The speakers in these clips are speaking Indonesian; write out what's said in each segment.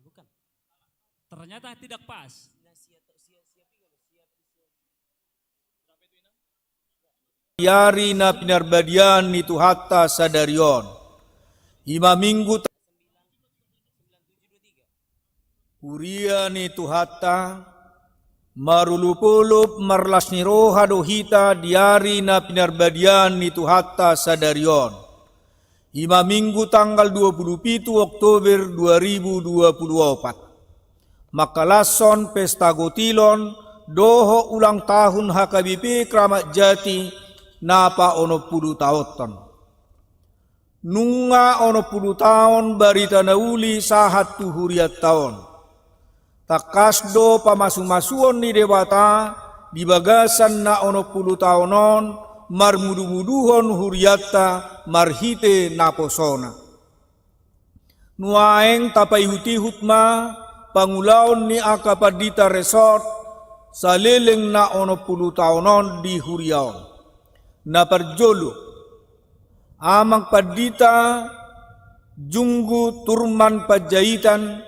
bukan. Ternyata tidak pas. Yari na pinarbadian itu hatta sadarion. 5 minggu Huria ni hatta marulupulup marlas ni roha dohita diari na pinarbadian itu hatta sadarion. 5 minggu tanggal 27 Oktober 2024. Makalason pesta gotilon doho ulang tahun HKBP Kramat Jati napa ono 10 taoton. Nunga ono 10 tahun barita nauli sahat tuhuriat tahun. Takasdo pamasu-masuon ni dewata di bagasan na ono 10 tahunon marmudu-muduhon huriatta marhite naposona. Nuaeng tapai huti hutma pangulaon ni akapadita resort saleleng na ono 10 tahunon di huriaon. Na perjolo amang padita junggu turman pajaitan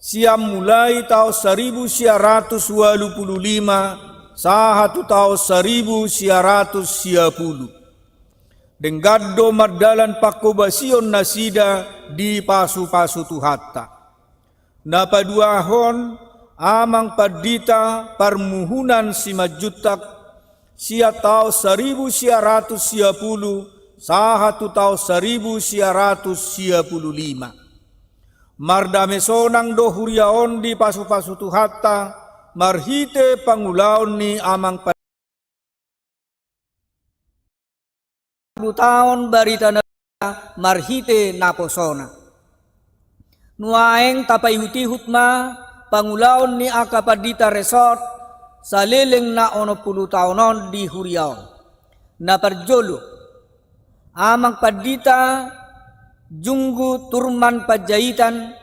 siam mulai tahun 1985 sahatu tahun 1990. Denggado mardalan pakobasion nasida di pasu-pasu tuhatta. Napa duahon amang padita permuhunan simajutak sia tahun 1910 sahatu tahun 1995. Mardame sonang do huriaon di pasu-pasu tuhatta marhite pangulaon ni amang 10 tahun barita na marhite naposona. Nuaeng tapai huti hutma pangulaon ni akapadita resort saleleng na ono 10 tahunon di huriaon. Na perjolo amang padita junggu turman pajaitan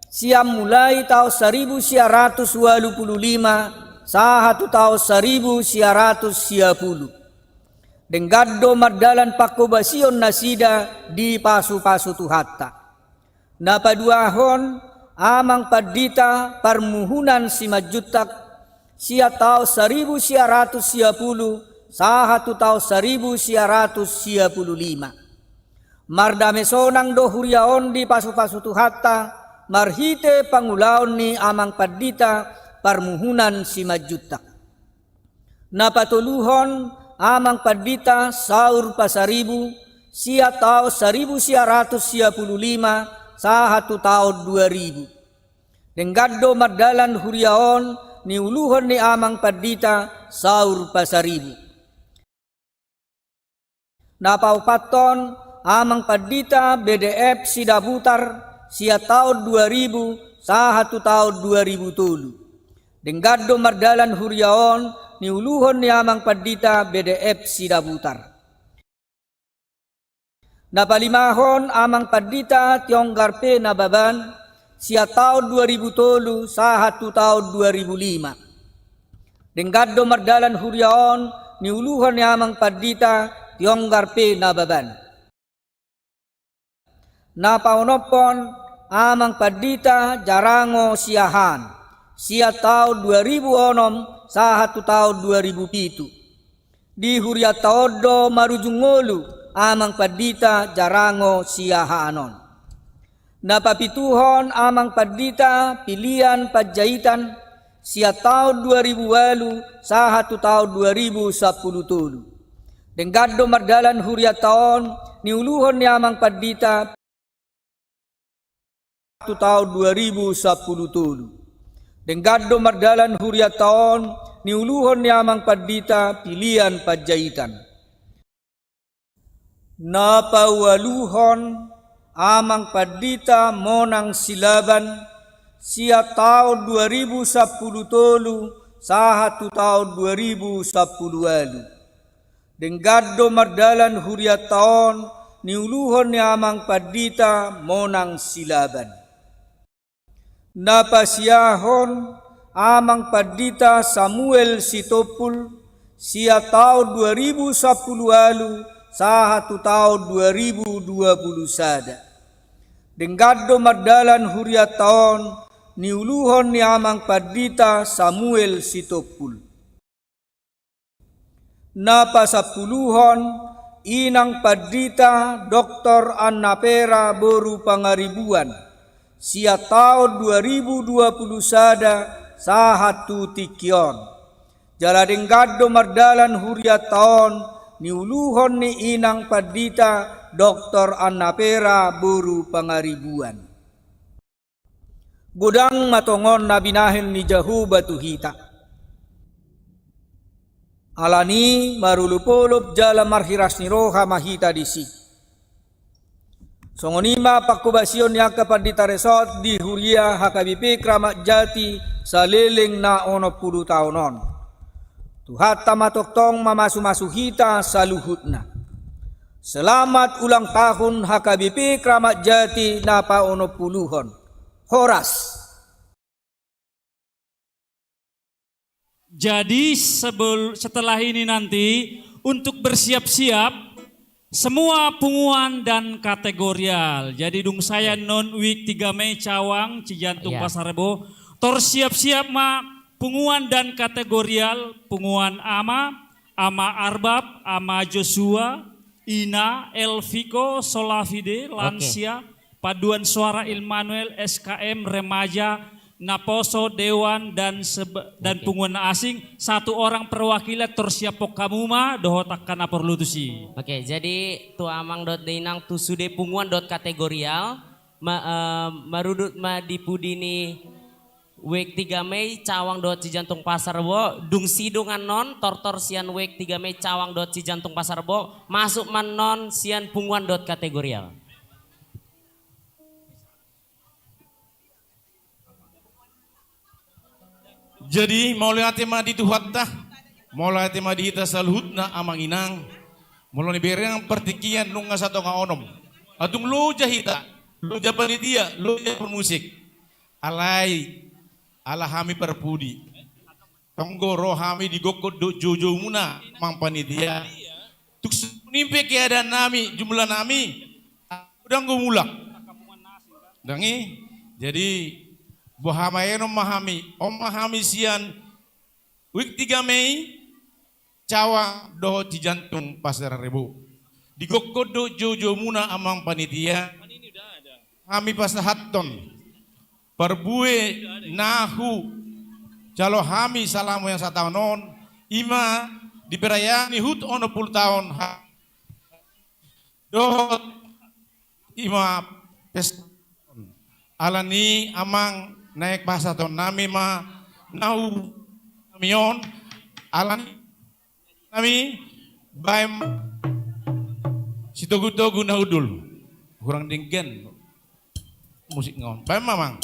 siam mulai tahun 1985 sahatu tahun 1990. Denggado mardalan pakobasion nasida di pasu-pasu tuhatta. Napa duahon amang padita permuhunan simajutak sia tahun 1910 sahatu tahun 1995. Mardame sonang do huriaon di pasu-pasu tuhatta marhite pangulaon ni amang padita permuhunan simajutak. Napatuluhon amang padita saur pasaribu sia tahun 1915 sahatu tahun 2000. Denggado mardalan huriaon ni uluhon ni amang padita saur pasaribu. Napaupaton amang padita BDF Sidabutar sia tahun 2000 sahatu tahun 2007. Denggado mardalan huriaon ni uluhon ni amang padita BDF Sidabutar. Napalimahon amang padita Tionggarpe Nababan sia tahun 2003 sahatu tahun 2005. Denggado mardalan huriaon ni uluhon ni amang padita Tionggarpe Nababan. Napaunopon amang padita Jarango Siahan sia tahun 2006 sahatu tahun 2007. Di huriat taodo marujungolu amang padita Jarango Siahanon. Napapituhon amang padita pilihan pajaitan sia tahun 2008 sahatu tahun 2010. Denggado mardalan huriat taon ni uluhon ni amang padita tahun 2010. Denggado mardalan huriat taon ni uluhon ni amang padita pilihan pajaitan. Napawaluhon amang padita monang silaban sia tahun 2010 sahatu tahun 2010. Denggado mardalan huriat taon ni uluhon ni amang padita monang silaban. Napasiyahon amang padita Samuel Sitopul sia tahun 2010 sahatu tahun 2020 sada. Denggado mardalan huriat taon niuluhon ni amang padita Samuel Sitopul. Napasapuluhon inang padita Dr. Anna Pera Boru Pangaribuan, sia tahun 2020 sada sahatu tikion. Jaladeng gaddo mardalan huriat tahun niuluhon ni inang padita Dr. Anna Pera Boru Pangaribuan. Gudang matongon na binahin ni Jahu Batuhita. Alani marulupulup jala marhiras ni roha mahita disi. Songonima pakubasyon niya kapandita resort di Huria HKBP Kramat Jati sa leleng na 10 taonon. Tuhat tamatoktong mamasu-masuhita sa luhut na. Selamat ulang tahun HKBP Kramat Jati na pa-10. Horas. Jadi setelah ini nanti untuk bersiap-siap semua punguan dan kategorial. Jadi dung saya non week 3 Mei Cawang Cijantung Pasar Rebo. Tor siap-siap ma punguan dan kategorial, punguan Ama Arbab, Ama Joshua, Ina, Elviko, Solavide, Lansia, Paduan Suara Immanuel, SKM, Remaja, Naposo, Dewan, dan punguan asing. 1 orang perwakilan tersiapok kamuma dohotakkan perlu tusi. Oke, jadi tu amang dot dinang tu sude punguan dot kategorial marudut ma dipudini week 3 Mei Cawang dot Cijantung Pasar Rebo dung sidungan non tortor sian week 3 Mei Cawang dot Cijantung Pasar Rebo masuk man non sian punguan dot kategorial. Jadi mulai tema di tuhatta, mulai tema di hita salhutna amang inang, mulai berang pertikian nunga satu onom. Atung lo jahita, lo japanitia, lo musik. Alai, ala hami perpudi. Tonggo rohami di gokot do jojo muna mang panitia. Tuk nimpe keadaan nami, jumlah nami, udah mulak. Dangi, jadi Bohamayen memahami sian week 3 Mei Cawang doho Cijantung Pasar Rebo. Di gokodo jojo muna amang panitia. Kami pasahaton perbue nahu calo kami salamu yang 1 tahun ima diperayani hut 10 tahun doho ima pesta alani amang naik pasar tahun nami ma nau mion alan nami baim sitogu-togu naudul kurang dinggen musik ngon baim mamang.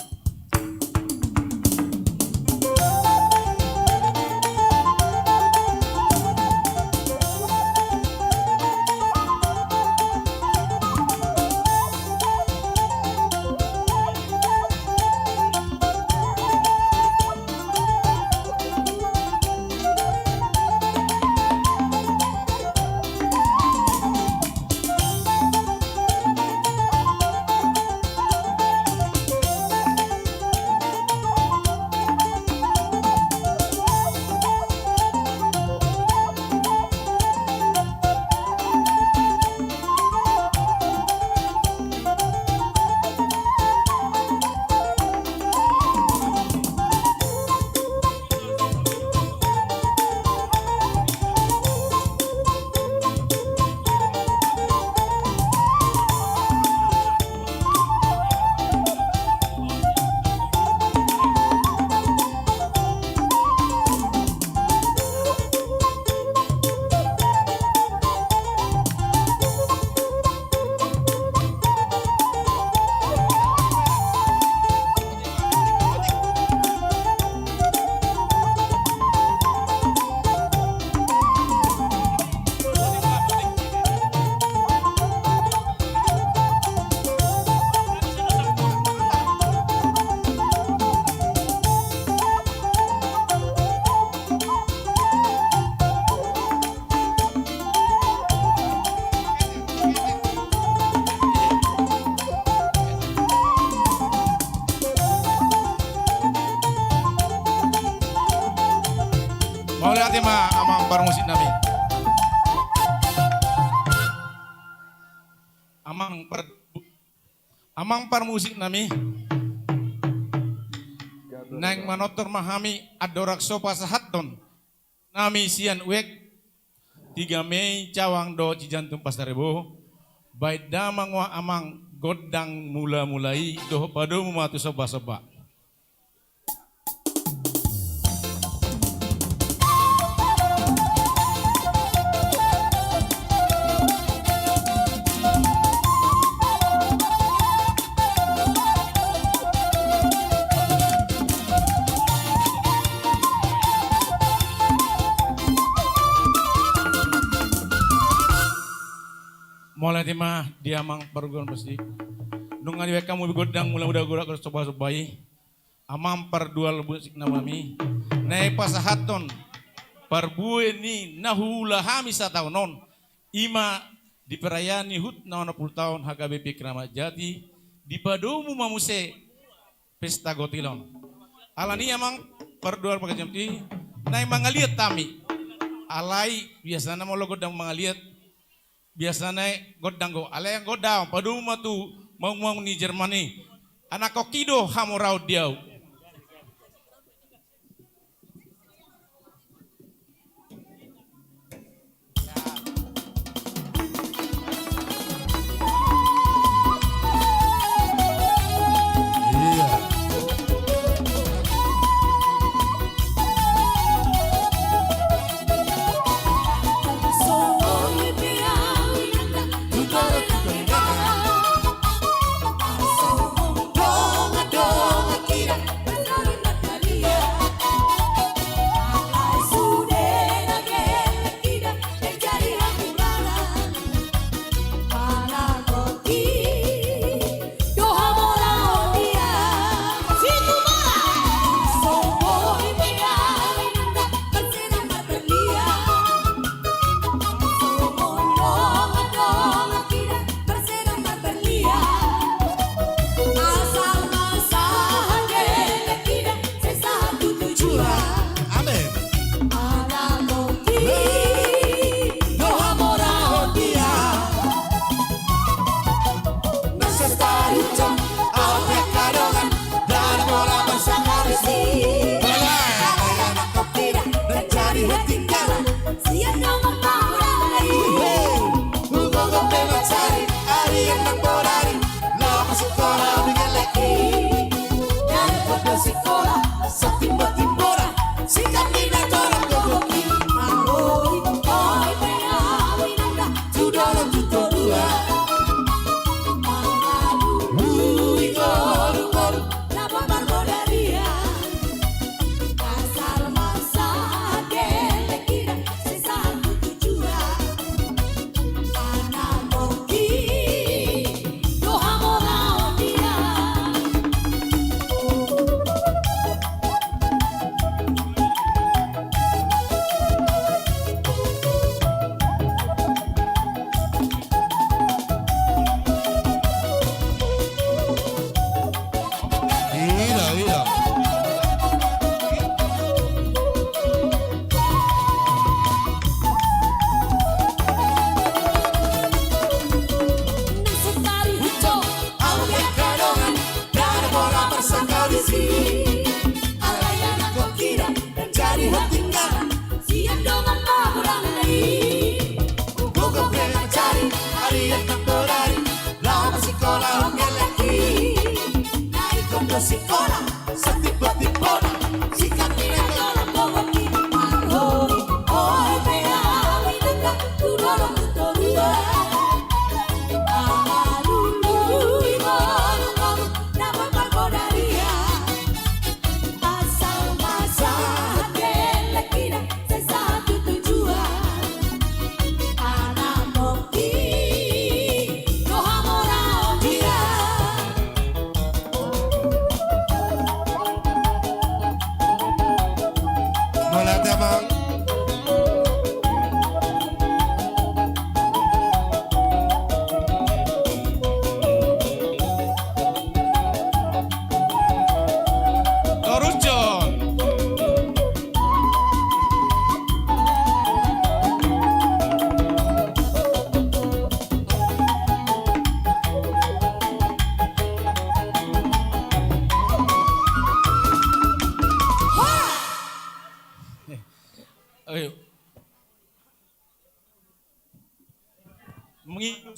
hati mah amang parmusik nami. Amang parmusik nami. Nang manotor mahami adorak sopa sahaton. Nami sian wek 3 Mei cawang do Cijantung Pasar Rebo. Baik damang wa amang godang mula-mulai doh padu matu soba-soba. Mulai timah dia mang perguruan pasti. Nungan dia kamu godang mula udah gorak coba sobai. Amam per 2 lebut sik namami. Nai pasahaton perbue ni nahula hamisa tahunon. Ima di perayaan hut na 60 tahun HKBP Keramat Jati di padomu mamuse pesta gotilon. Alani amang per 2 pakai jam ti. Nai mangaliat tami. Alai biasanya mau lo godang mangaliat. Biasanya godang go, ala yang godang, padu matu mau ni Jermani, anak kokido hamurau diau.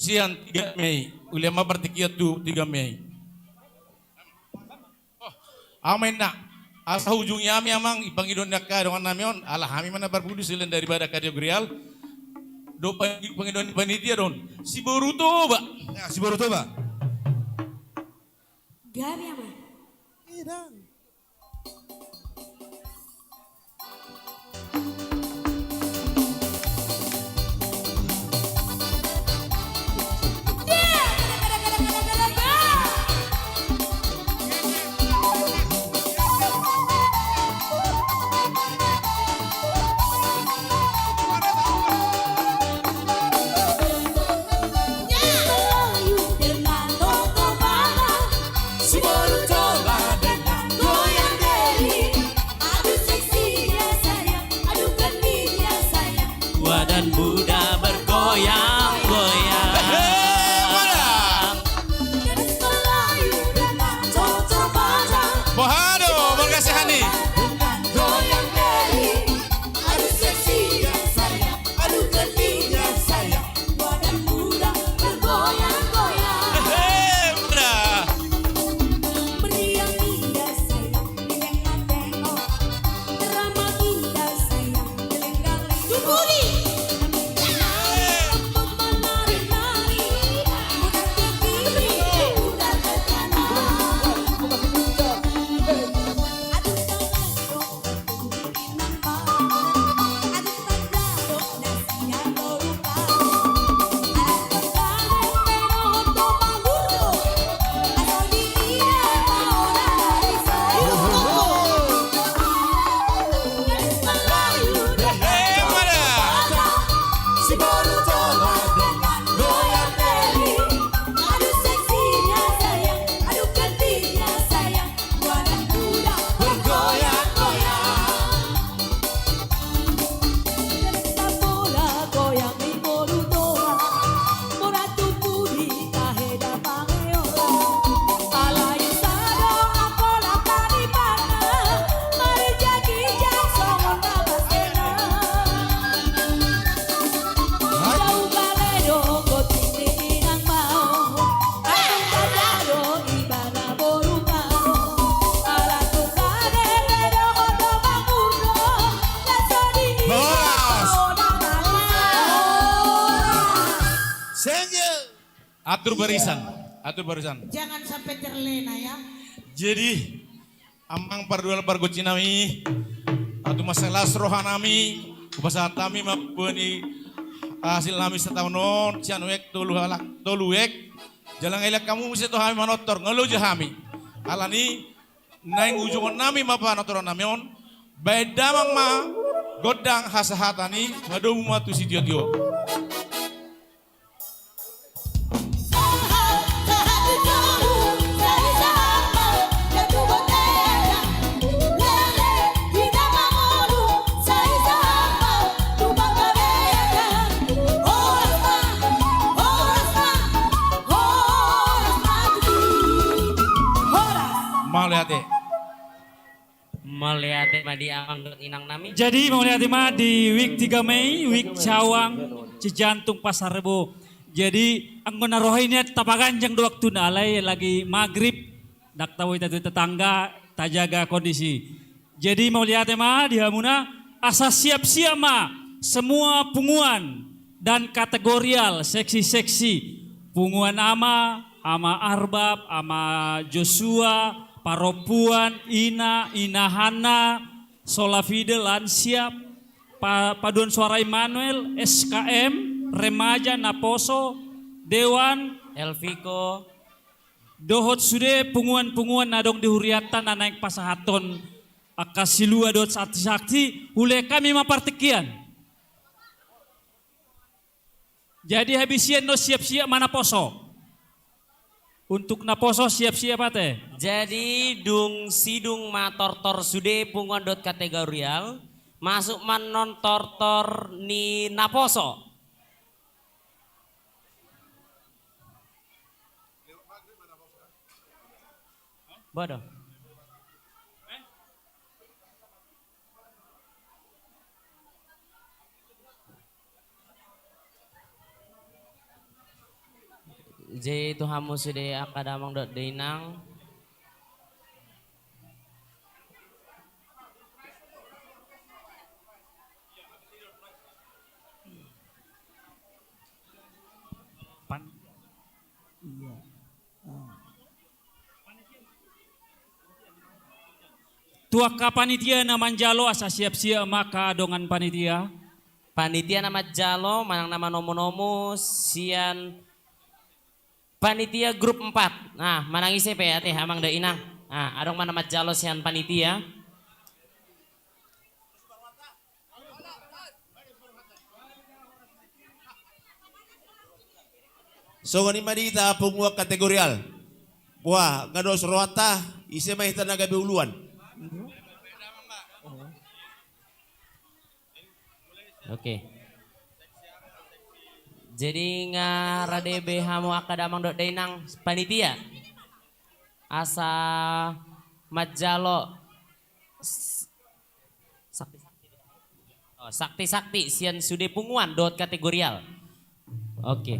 sian 3 Mei. Ulama pertikian tu 3 Mei. Amin nak. Asa ujungnya kami amang ipangidon ka dengan namion. Alah kami mana berbudi selain daripada kategorial. Do pangidon panitia don. Si Boruto ba. Ya, si Boruto ba? Gabi ama. Badan muda bergoyang-goyang. Bohado, berkasihani. Atur barisan, atur barisan. Jangan sampai terlena ya. Jadi amang pardual pargo cinami atau masalah rohanami kubasa tami mapuni hasil nami setahun cianuek toluek jalan elak kamu mesti to hami manotor ngelo jahami alani naing ujungan nami mapa notor nami on beda mang ma godang hasahatani madomu matu si tio. Melihat madi amang dot inang nami. Jadi mau lihat di week 3 Mei, week Cawang, Cijantung Pasar Rebo. Jadi anggona rohinya tapaganjang do waktu nalai lagi maghrib. Dak tahu itu tetangga tak jaga kondisi. Jadi mau lihat di hamuna asa siap-siap semua punguan dan kategorial seksi-seksi punguan ama Arbab, ama Joshua, Paropuan, Inahana, Solafide, Lansiap, Paduan Suara Immanuel, SKM, Remaja, Naposo, Dewan, Elviko, Dohot sude punguan-punguan nadong dihuriatan na naik pasahaton akasilua dot sakti hule kami mapartikian. Jadi habisian no siap-siap mana poso. Untuk naposo siap-siap teh. jadi dung sidung matortor sude punguan dot kategorial masuk man non tortor ni naposo. Bodoh. Jadi Tuhan sudah akadamang dot dinang. Tuaka panitia na manjalo asa siap-siap maka dongan panitia. Panitia nama Jalo, manang nama nomo-nomo, sian panitia grup 4. Nah, manang isi pe teh amang da inang. Nah, adong mana nama Jalo sian panitia. So ni madita pungwa kategorial. Wah, ngados roata isi mah tenaga beuluan. Oke. Jadi ngarade behamu akadamang dot dainang panitia. Asa majalo sakti sian sude punguan dot kategorial. Oke.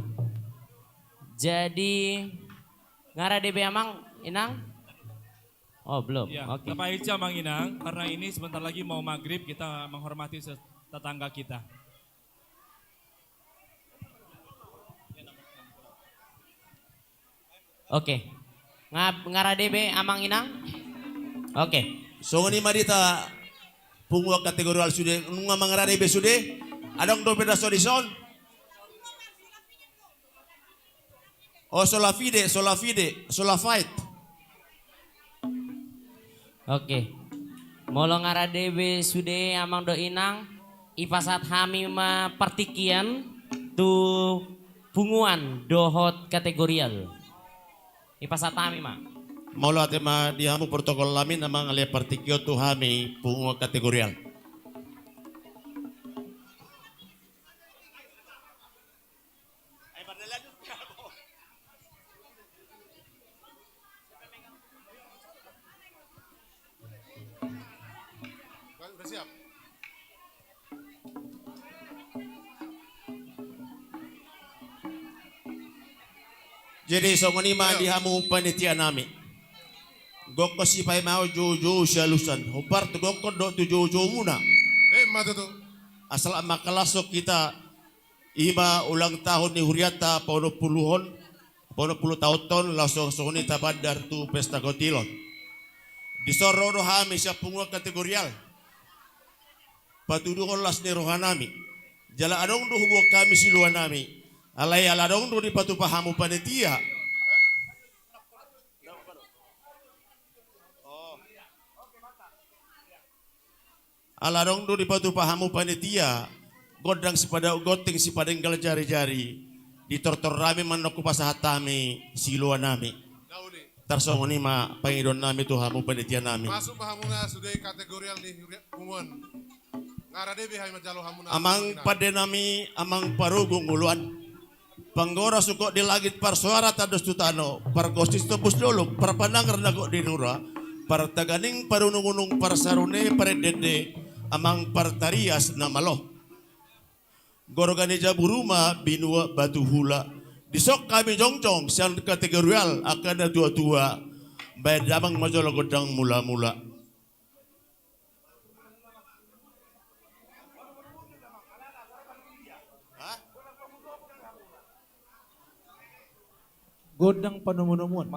Jadi ngarade behamang inang. Oh belum. Ya, Oke. Kapahitja Mang Inang, karena ini sebentar lagi mau maghrib kita menghormati tetangga kita. Oke. Ngarade be amang inang. Oke. So ni madita pungwa kategorial sude nunga mangarade be sude. Adong do beda sodison. Oh solafide, solafide. Oke. Molo ngarade be sude amang do inang. Ipasat hami ma partikian tu punguan dohot kategorial. Ipasat hami ma. Maulo ate ma dihamu protokol lamin namang ale partikio tu hami pungwa kategorial. Udah siap. Jadi so ni ma dihamu panitia nami. Goko si pai mau jojo sialusan. Hopar tu goko do tu jojo muna. Mata tuh. Asal makalasok kita ima ulang tahun ni Huriata pauno puluh tahun langsung soni tabadar tu pesta gotilon. Di sorono hami siap pungwa kategorial. Patudungon las ni rohanami. Jala adong do hubo kami siluan nami. Alay aladong do di patu pahamu panitia. Aladong do di patu pahamu panitia. Godang si pada goting si padenggal jari-jari. Ditortor rami manok pasahatami siluan nami. Tarsong ni ma pangidon nami tu hamu panitia nami. Masuk pahamuna sudah kategorial nih punguan. Ngarade be hay majalo hamuna. Amang pade nami amang parugung uluan. Panggora suko di langit par suara tados tutano. Par gostis topus dulu. Par panangar nago di nura. Par taganing parunung-unung par sarune paredede. Amang par tarias na malo. Gorogani jaburuma binua batu hula. Disok kami jongcong siang kategorial akan ada tua-tua. Bayar damang majolo godang mula-mula. Godang panomonomuan.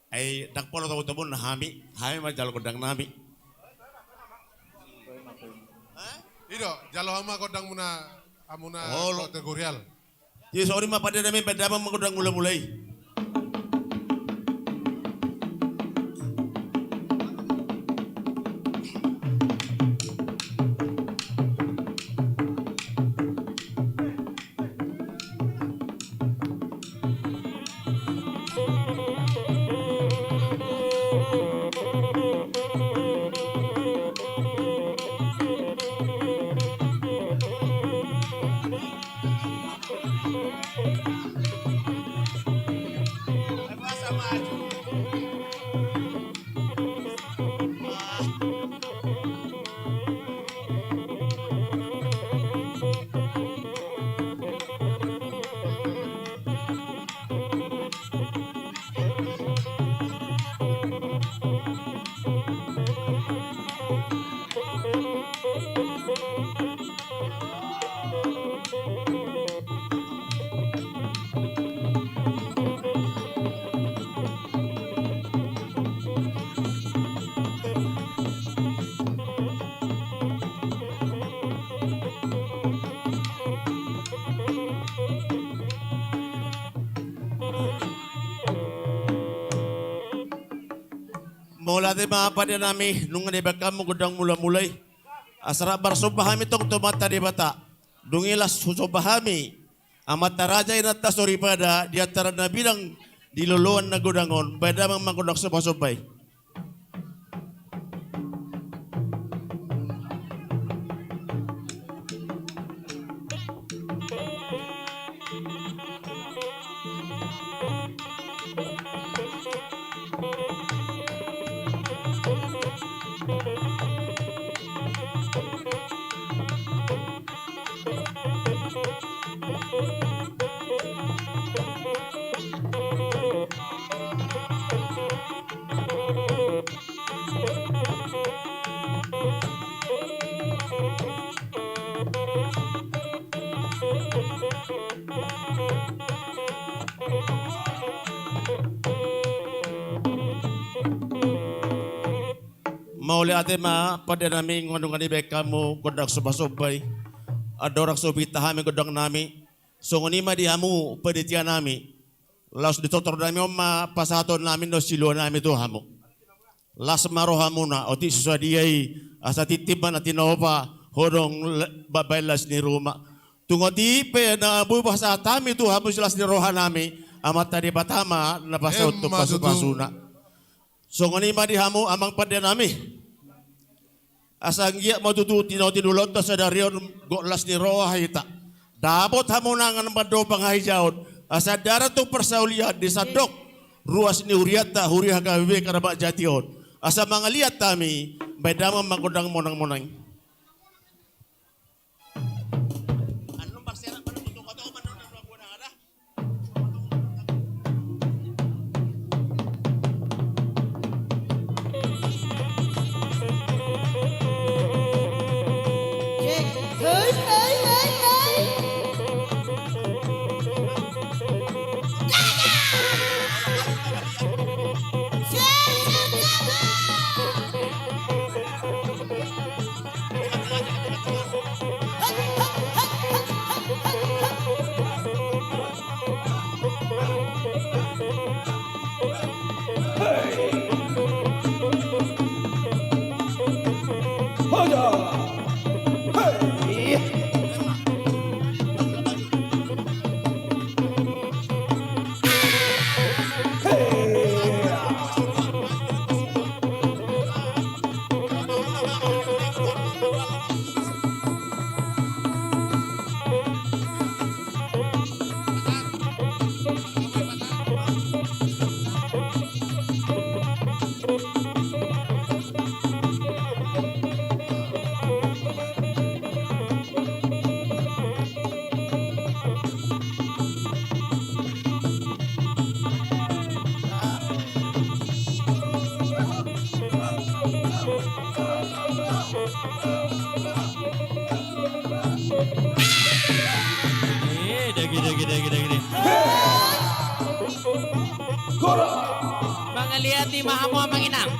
Ay dakpolo tawo-tawo na hami majalo godang nami. Ido, jalo hama kodang muna amuna Oh, kategorial. Jadi sorry ma pada nami bedamang magodang mula-mulai. Mula di mga pa din namin, nung nabaka mo gudang mula-mulay. Asara barsubahami tong tumata di bata. Dungilas susubahami. Amat tarajay na tasori pada, di antara na bilang diluluan na gudangon, bada mang mangkudak subay. Mauli ate ma, pada namin ngunong kanibay kamu kudak subasubay. Adorak subita hami kudak nami. So ngunima di hamu paditia nami. Laos ditotor nami ma pasaton namin no silo nami to hamu. Las maro hamu na oti susadiyay asa titiban at tinopa hodong babaylas ni Roma. Tungodi pe na bubah sa tami to hamu silas ni roha nami. Amat tadi batama na pasot to pasupasuna. So ngunima di hamu amang pada nami. Asang giya matututi na tinulot na sa dariyon golas ni roha hita. Dabot hamunangan mado panghahijaon. Asa daratong persaulian di sadok ruas ni huriata huriha kawiwe karabak jation. Asa mga liat tami bedama magudang monang-monang. Mangaliati mahamu amang inang.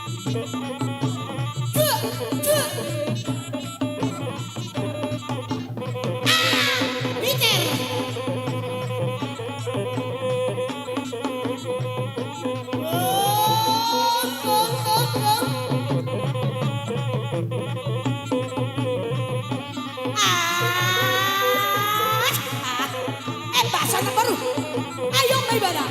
Basa na baru. Ayo may bala.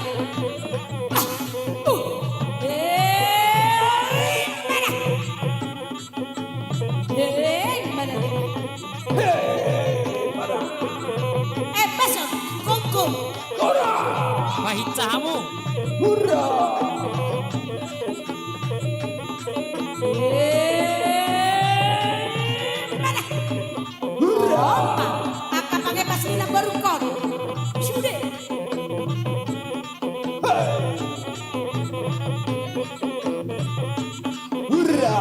Basa, kongko. Pahit sa hamu. Maka pakai pas nila baru kon. Sudah. Huria.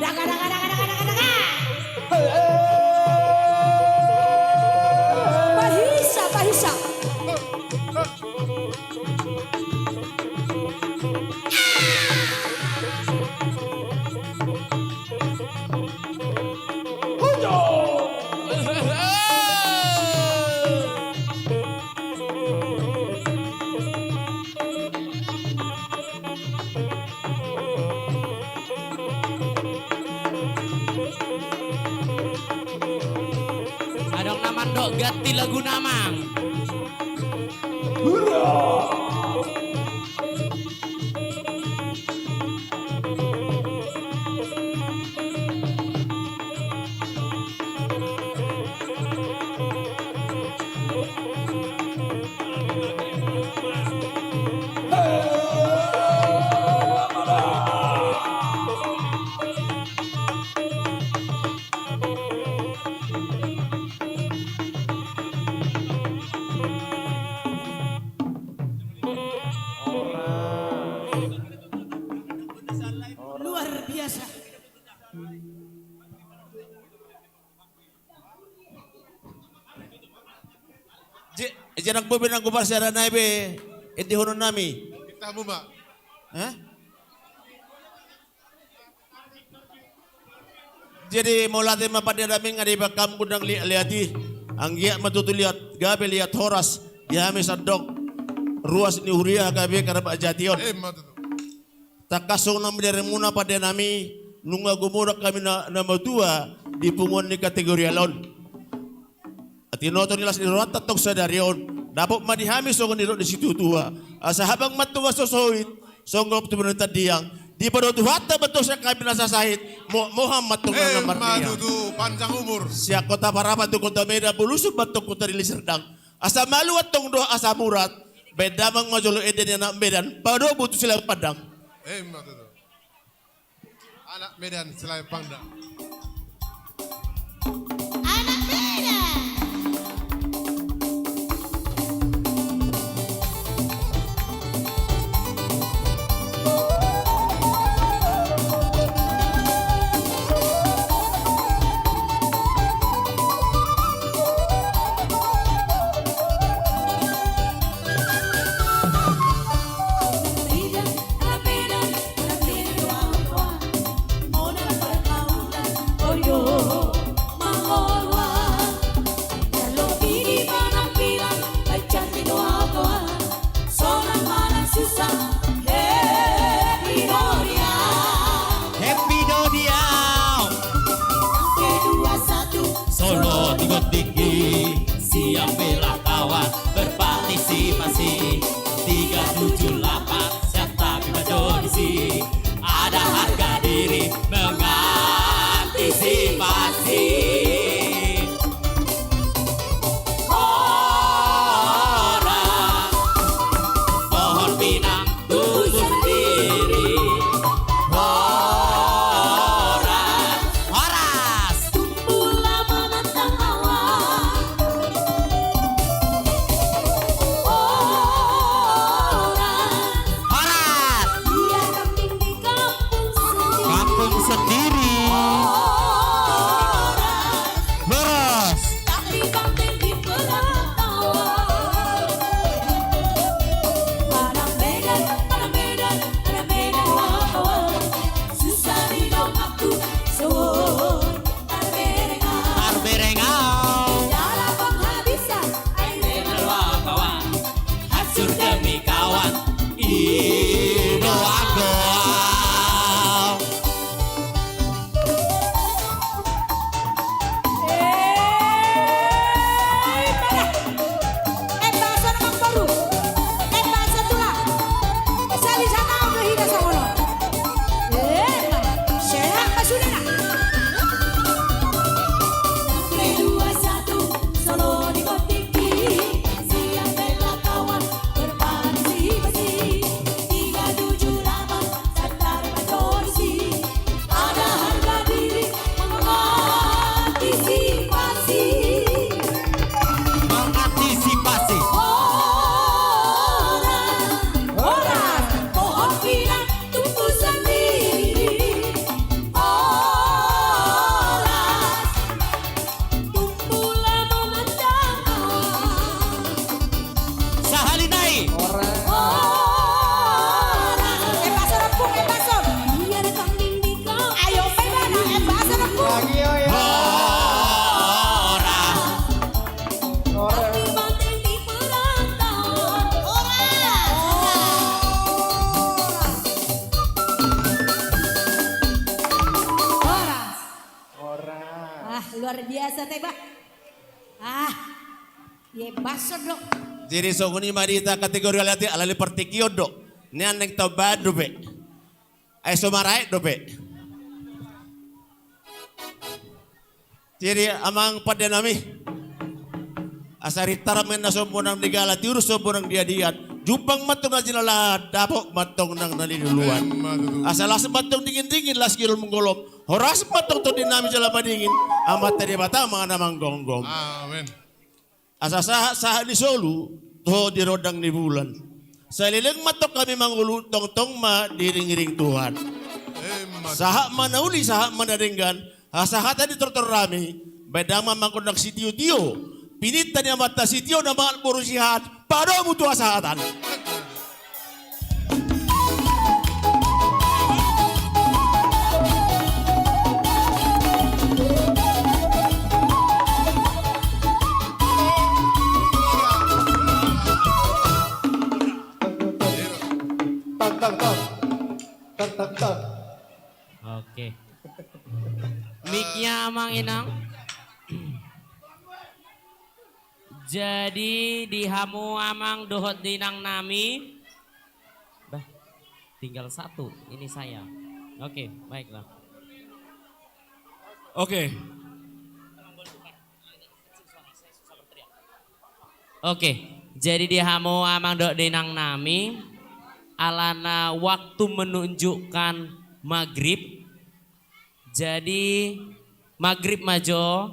Daga. ganti lagu namang. Luar biasa. Jangan po binang kubar sa naibe. Iti honon nami. Kita muma. Hah? Jadi mulai mapadia namin nga di ba kamkudang liati. Ang giya matutuliat. Gabi liat horas. Yami sa dok. Ruas ni Huria gabi karaba jation. Matuto. Takasong namin dari muna pada nami. Nung gumurak kami na matua. Di pungon ni kategori alon. At inoto nila siniruat tatong sa darion. Dapat madihami so nirot di situ tua. Asa habang matuwa sosoit. Songgop tu menuntat diang. Di pada tuhat betul sa kami nasasahit. Muhammad tu nga namar niya. Matuto. Panjang umur. Siya kota parapan tu kota Medan. Bulusog batok kota Dili Serdang. Asa malu at tong doa asa murat. Bedamang majolo eden na Medan. Pado butuh sila padang. Matuto. Anak Medan selain Pangdam. Anak Medan. Medan, anak Medan, anak Medan doa. Mona perkaulan, oyo mangolwa. Kalau ini penampilan, cantik doa. Seorang mana susah, Gloria. Happy Dodia. Kedua satu, Solo tiga tinggi. Siap bela kawan berpartisipasi. 378 serta bebas donasi. Ada harga diri mengantisipasi. Orang pohon pinang tumbuh sendiri. Horas. tumbuhlah menantang awan. Orang Horas. dia kambing di kampung sendiri. Kampung sendiri. Orang Horas. tapi banteng di perantauan. Anak Medan, anak Medan, anak Medan lawan. Susah di aku sewon tarberengan. Arberengau. Dalam penghabisan air Medan Kawan. Hancur demi kawan. Indo Agoa. bahasa namang baru. Bahasa tulang. Saya di sana udah hidup sama lo. Sehat sudah nak. 3, 2, 1, solo di Kotiki. Siap bela kawan berpartisipasi. 378 serta berkondisi. Ada harga diri mengantisipasi. Mengantisipasi. Orang pohon pinang tumbuh sendiri. Orang tumbuhlah menantang awan. Sahalinai. Orang bahasa Rempung, bahasa. Iya ada kambing di kau. Ayo Medan, bahasa Rempung. Tapi banteng di perantauan. Orang. Luar biasa teh, Bah. Ye baso dok. Jadi songuni marita kategori alati alali partikio do. Nian neng tobad do be. Ay sumaray do be. Jadi amang pada nami. Asari taramen na sombonang digala tiurus sombonang diadian. Jupang matong na jinala dapok matong nang naliluluan. Asalas matong dingin-dingin las kirul menggolom. Horas matong to dinami jala madingin. Amat tadi bata mga namang gonggong. Amen. Asa saha ni solu to di rodang ni bulan. Sa lilang matok kami mangulu tong-tong ma diring-iring Tuhan. Saha manauli saha manaringgan. Saha tadi tortor rami. Bedama mangkondang si tiyo-tiyo. Pinita niya mata si tiyo na mahal purusihan. Paano mo ito asahatan? Oke. Mic-nya Amang Inang. Jadi di hamu amang dohot dinang nami. Bah, tinggal satu. Ini saya. Oke, baiklah. Oke. Oke, jadi di hamu amang dohot dinang nami. Alana waktu menunjukkan maghrib. Jadi maghrib majo.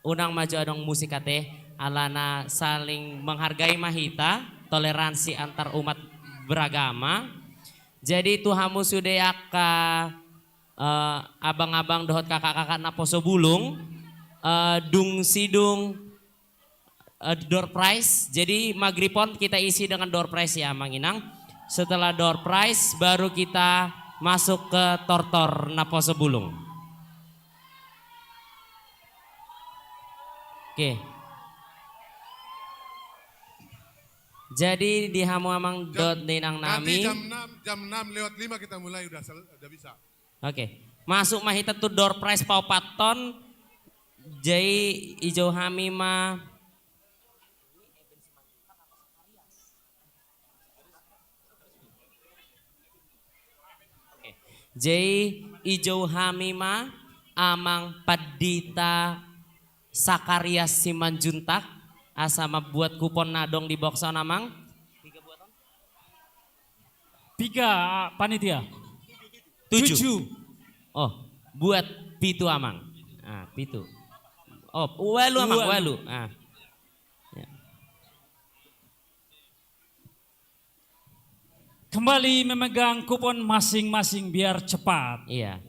Unang maju adong musik kate alana saling menghargai mahita, toleransi antar umat beragama. Jadi tuhamu sudah abang-abang dohot kakak-kakak naposo bulung dung sidung door prize. Jadi magripon kita isi dengan door prize ya Mang Inang. Setelah door prize baru kita masuk ke tortor naposo bulung. Oke. Jadi di hamu-amang dot dinang Nanti nami. jam 6 lewat 5 kita mulai udah bisa. Oke. Masuk mahita tuh door prize paupaton. Jai ijo hamima. Oke. Jai ijo hamima amang padita Sakarias Simanjuntak asama buat kupon nadong di box namang 3 panitia. 7. 7. Oh, buat pitu amang. Ah, pitu. Oh, walu amang, walu. Ah. Ya. Kembali memegang kupon masing-masing biar cepat. Iya.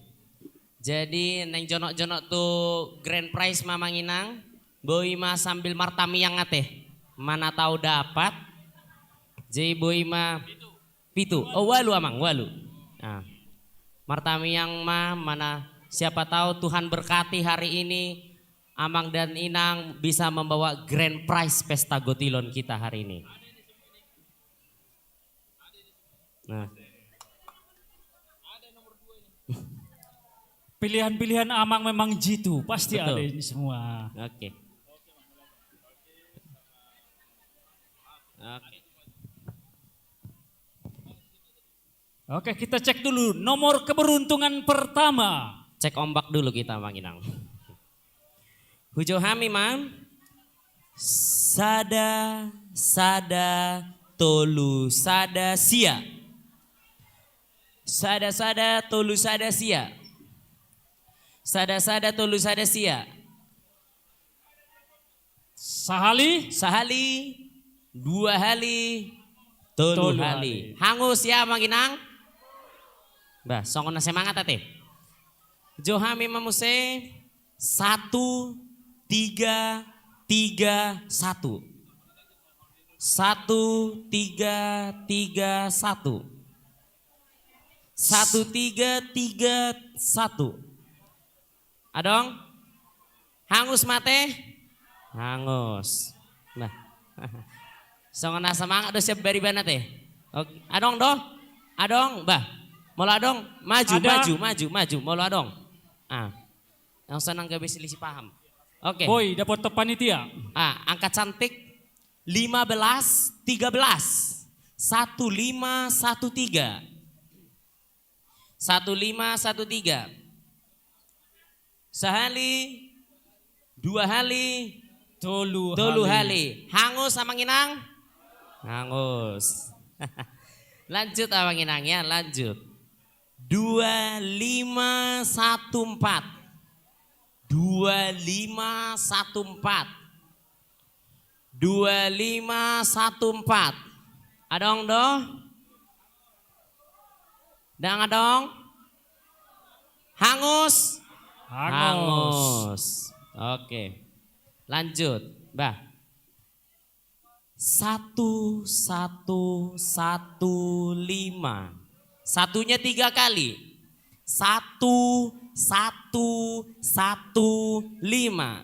Jadi neng jonok-jonok tuh grand prize Mamang Inang. Boy mah sambil martami yang ngate. Mana tahu dapat. Jadi boy mah pitu. Oh walu amang, walu. Nah, martami yang mah mana siapa tahu Tuhan berkati hari ini. Amang dan Inang bisa membawa grand prize pesta gotilon kita hari ini. Nah. Pilihan-pilihan Amang memang jitu, pasti Betul. ada ini semua. Oke. Oke. Oke, kita cek dulu nomor keberuntungan pertama. Cek ombak dulu kita Mang Inang. Hujo hami mam. Sada tolu sada sia. Sada tolu sada sia. Sada tolu sada sia. Sahali, Sahali, 2 hali, tolu Tolu hali. Hangus ya Mang Inang. Bah, songon na semangat ate. Johami mamuse 1 3 3 1. 1 3 3 1. 1 3 3 1. Adong, hangus mate, hangus. Nah, songona semangat do siap beri banat teh. Oke, adong do, adong, bah, mau adong, maju, Ada. maju, mau adong. Ah, yang senang gak bisa lisi paham. Oke. Boy, dapat panitia. Angka cantik 15 13 1513. 1513. Sehali, dua hali, tolu hali. Hangus Amang Inang? Hangus. Lanjut Amang Inang ya, lanjut. 2514. 2514. 2514. Adong doh? Dang adong? Hangus? Hangus. Oke. Lanjut, Mbah. 1115. Satunya 3 kali. 1115.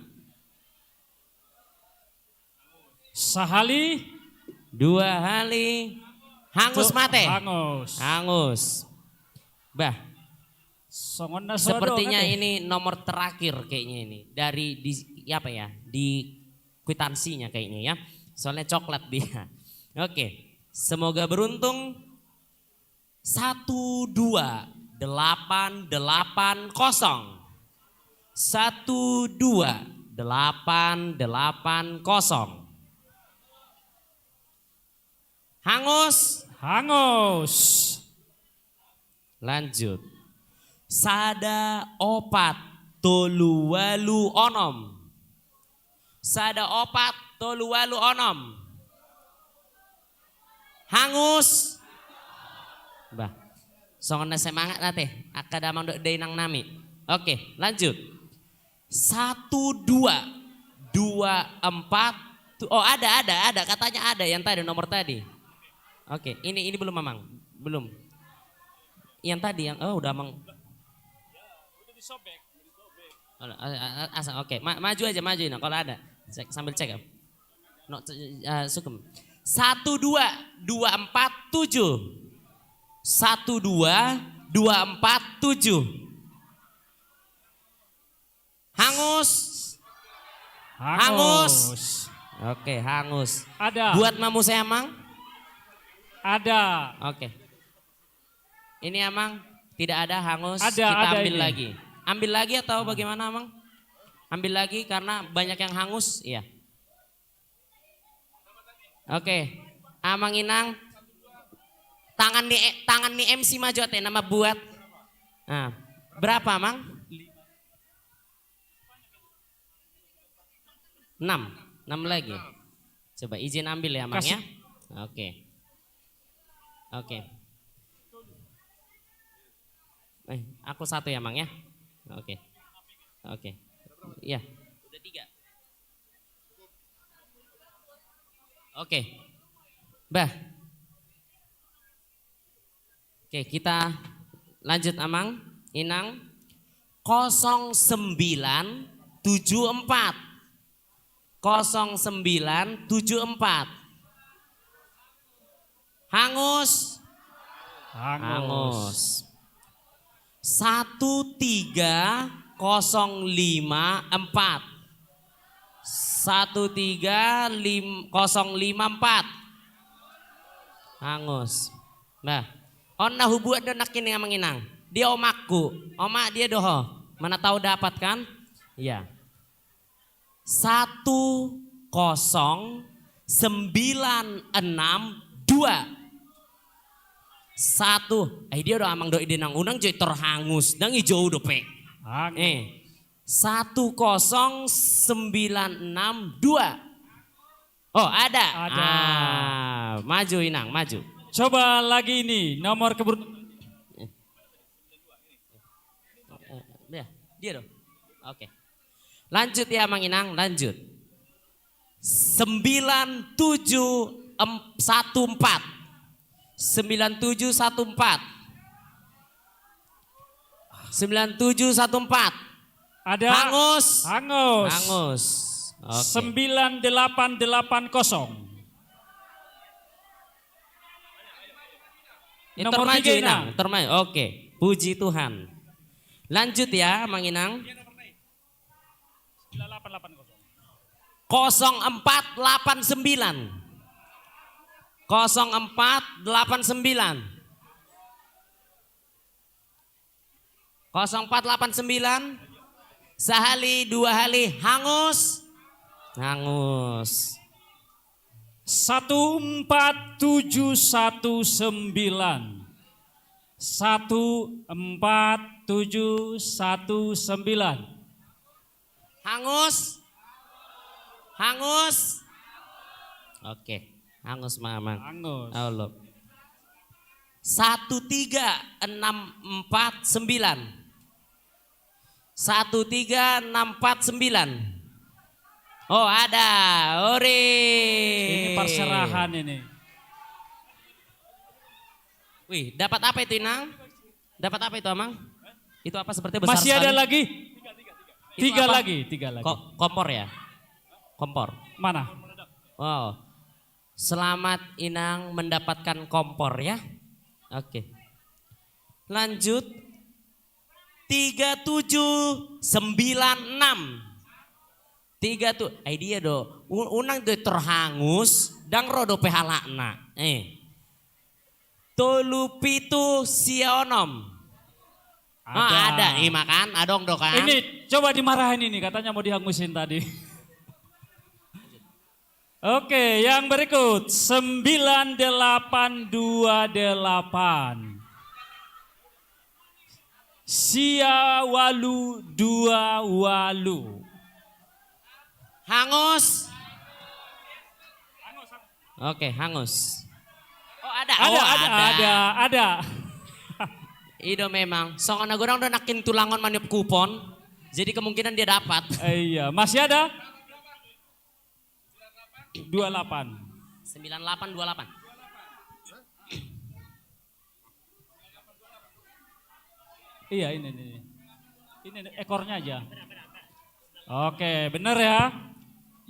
Sahali, 2 hali. Hangus mate. Hangus. Hangus. Bah, Songon na sodo, sepertinya kate. ini nomor terakhir kayaknya ini dari di apa ya? Di kwitansinya kayaknya ya. Soalnya coklat dia. Oke. Semoga beruntung. 12880. 12880. Hangus. Hangus. Lanjut. Sada opat tolu walu onom. Sada opat tolu walu onom. Hangus. Bah. Songon semangat nate. Akada mang dok nang nami. Oke, lanjut. 1224. Oh, ada katanya ada yang tadi nomor tadi. Oke, ini belum Mamang. Belum. Yang tadi yang udah Mang. Oke, maju aja maju ini kalau ada. Sambil cek. No, sukum. 12247. 12247. Hangus. Hangus. Oke, hangus. Ada. Buat mamu saya Mang? Ada. Oke. Ini Amang tidak ada hangus. Ada, kita ada ambil ini. lagi. Ambil lagi atau bagaimana Amang? Ambil lagi karena banyak yang hangus. Iya. Oke. Amang Inang. Tangan di MC maju teh nama buat. Nah, berapa Amang? 6 lagi. Coba izin ambil ya Amang ya. Oke. Oke. Aku 1 ya Mang ya. Oke. Oke. Iya. Udah 3. Oke. Bah. Oke, kita lanjut Amang Inang. 0974. 0974. Hangus. Hangus. 13054. 13054. Hangus. Nah, onna hubuat do nakini Amang Inang. Dia omakku, omak dia doho. Mana tahu dapat kan? Iya. 10962. 1. Dia udah Amang doi denang unang jadi terhangus. Dang hijau udah pek. 10962. Oh ada. Ada. Maju Inang, maju. Coba lagi ini nomor Ya, dia dong. Oke. Lanjut ya Mang Inang, lanjut. 9714. 9714. 9714. ada. Hangus. Hangus. Hangus. Oke. 9880. Nomor Termaju 3 Inang, termaju. Oke, puji Tuhan. Lanjut ya Mang Inang. 0489. 0489. 0489. Sehali, dua hali, hangus. Hangus. 14719. 14719. Hangus. Hangus. Oke, hangus Mamang. Hangus. Allah. 13649. 13649. Oh ada, ore. Ini perserahan ini. Wih, dapat apa itu Inang? Dapat apa itu Amang? Itu apa seperti besar Masih ada sekali? lagi? Itu Tiga apa? lagi, tiga lagi. Kompor ya? Kompor. Mana? Wow. Selamat Inang mendapatkan kompor ya. Oke. Lanjut. 3796. 37. Dia do. Unang do terhangus dan rodo pehalakna. Tolupitu sionom. Ada. Ima kan? Adong do kan? Ini coba dimarahin ini, katanya mau dihangusin tadi. Oke, yang berikut 9828. Siawalu dua walu. Hangus. Oke, hangus. Oh ada. Ada. Ido memang. Soalnya orang udah nakin tulangan maniup kupon. Jadi kemungkinan dia dapat. Iya, masih ada? 28. 9828. Iya ini. Ini ekornya aja. Oke, bener ya.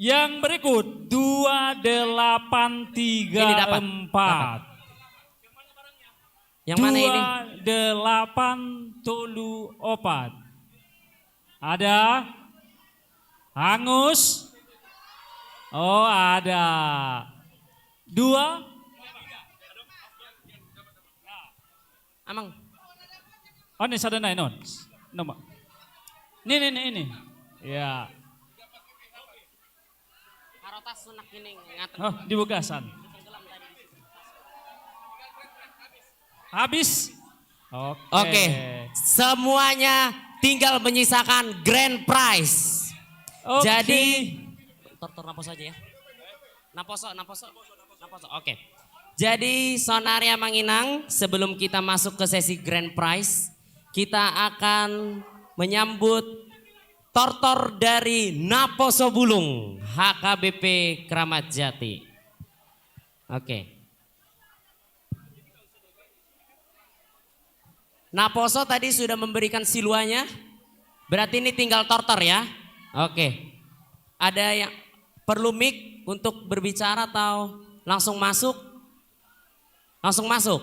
Yang berikut 2834. Yang mana ini? 2834. Ada? Hangus? Oh ada. 2? Amang. Oh ini sadana non. Nomor. Ini. Ya. Harotas sunak ini ngatur. Oh di Bugasan. Habis? Oke. Semuanya tinggal menyisakan grand prize. Oke. Jadi tor napos aja ya. Naposo. Oke. Jadi Sonaria Manginang, sebelum kita masuk ke sesi grand prize, kita akan menyambut tortor dari Naposo Bulung HKBP Kramat Jati. Oke. Naposo tadi sudah memberikan siluanya, berarti ini tinggal tortor ya. Oke. Ada yang perlu mic untuk berbicara atau langsung masuk? Langsung masuk.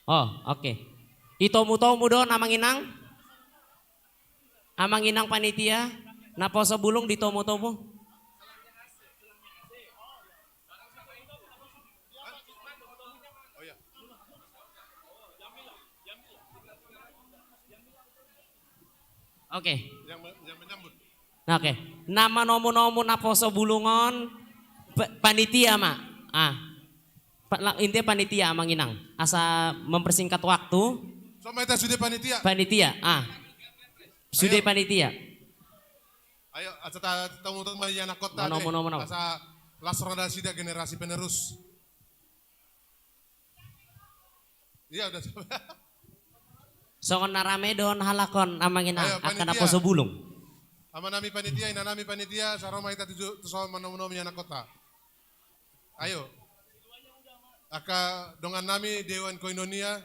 Oh, oke. Itomu-tomu do Amanginang? Amanginang panitia, Naposo Bulung ditomu-tomu. Oke. Yang menyambut. Oke. Nama nomu-nomu Naposo Bulungon panitia mak. Intinya panitia Manginang. Asa mempersingkat waktu. Sama kita sudah panitia. Panitia. Sudah panitia. Ayo, asa tamu-tamu anak kota. Nomu. Asa lasrona sida generasi penerus. Iya udah. Songon narame don halakon Amanginang Ayo, akan panitia. Naposo Bulung. Ama nami panitia, ina nami panitia, saroma kita tujuh sama nomu-nomu anak kota. Ayo. Aka dengan nami Dewan Koinonia.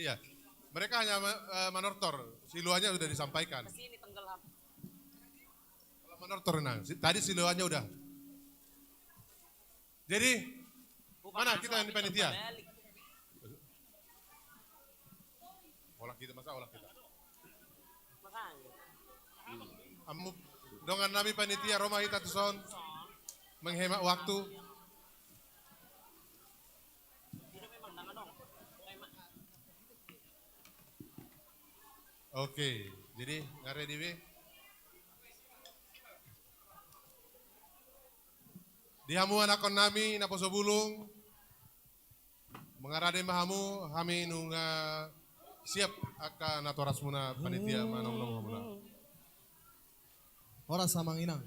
Iya, mereka hanya manortor, siluannya sudah disampaikan. honor torenang. Tadi siluannya udah. Jadi mana kita yang di panitia? Olah kita, masa olah kita? Dengan nami panitia Roma Hita Tuson menghemat waktu. Oke, jadi ngare diwe. Di hamuan akon nami naposo bulung mengarade mahamu kami nunga siap akan natoras muna panitia manong muna. Horas samang inang.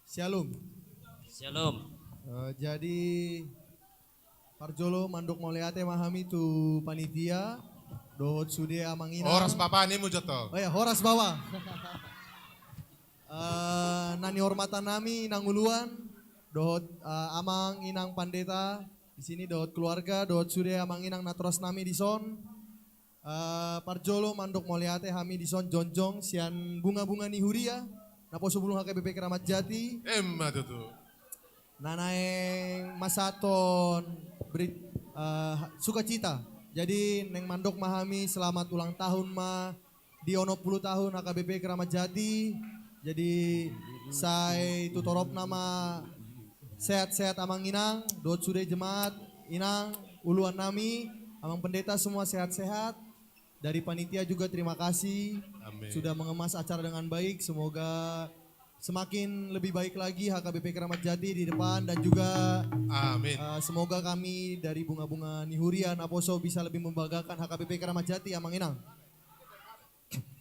Shalom. Shalom. Jadi Parjolo manduk moleate mahami tu panitia dohot sude amang inang. Horas papa ini mujoto. Oh ya, horas bawa. Nani hormatan nami inang uluan dohot amang inang pandeta di sini dohot keluarga dohot sude amang inang natros nami di son. Parjolo manduk moleate hami di son jonjong sian bunga-bunga nihuria. Napo sebelum HKBP Keramat Jati. Emma tuh. Nanaeng masaton sukacita. Jadi neng mandok mahami selamat ulang tahun ma di ono 10 tahun HKBP Keramat Jati. Jadi saya tutorop nama sehat-sehat amang inang, dot sudah jemaat inang, uluan nami, amang pendeta semua sehat-sehat. Dari panitia juga terima kasih. Amin. Sudah mengemas acara dengan baik. Semoga semakin lebih baik lagi HKBP Keramat Jati di depan dan juga amin. Semoga kami dari bunga-bunga Nihuria Naposo bisa lebih membanggakan HKBP Keramat Jati amang inang.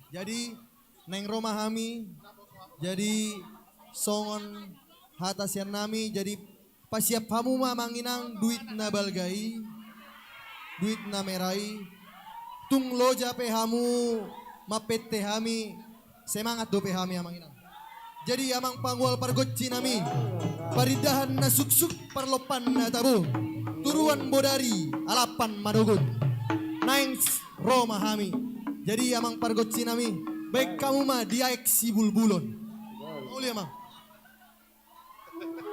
Jadi neng Roma hami, jadi songon hatasian nami, jadi pasiap hamu amang inang duit na balgai, duit na merai. Tung loja pehamu mapete hami semangat do pehami amang inang. Jadi amang pangwal pargocci nami paridahan na suksuk parlopan na tabu turuan bodari alapan madogun naing Roma hami. Jadi amang pargocci nami baik kamu mah diaek si bulbulon. Mulia amang. Bener.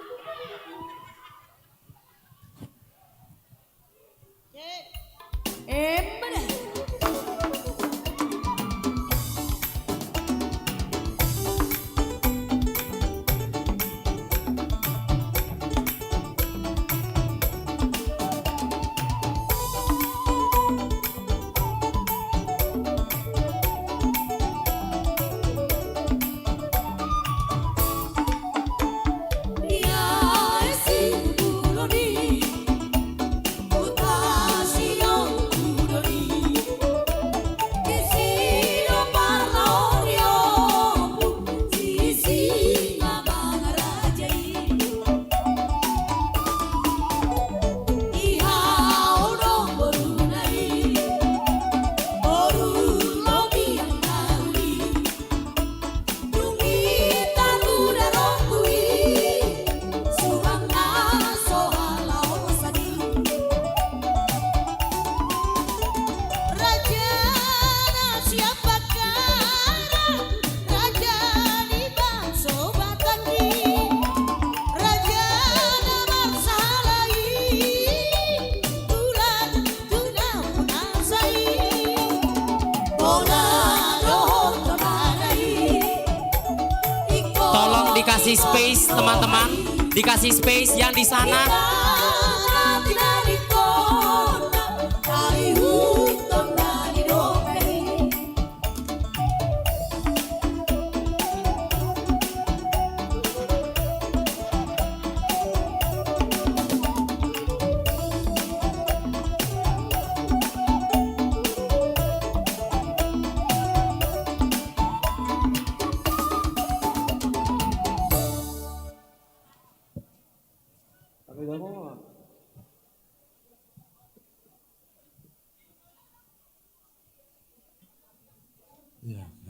Dikasih space teman-teman, dikasih space yang di sana.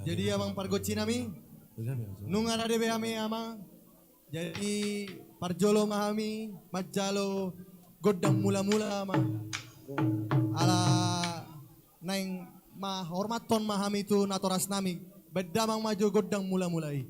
Jadi amang pargocci nami nungar ade behami amang. Jadi parjolo mahami majalo godang mula-mula amang. Ala naing ma hormaton mahami tu natoras nami bedamang maju godang mula-mulai.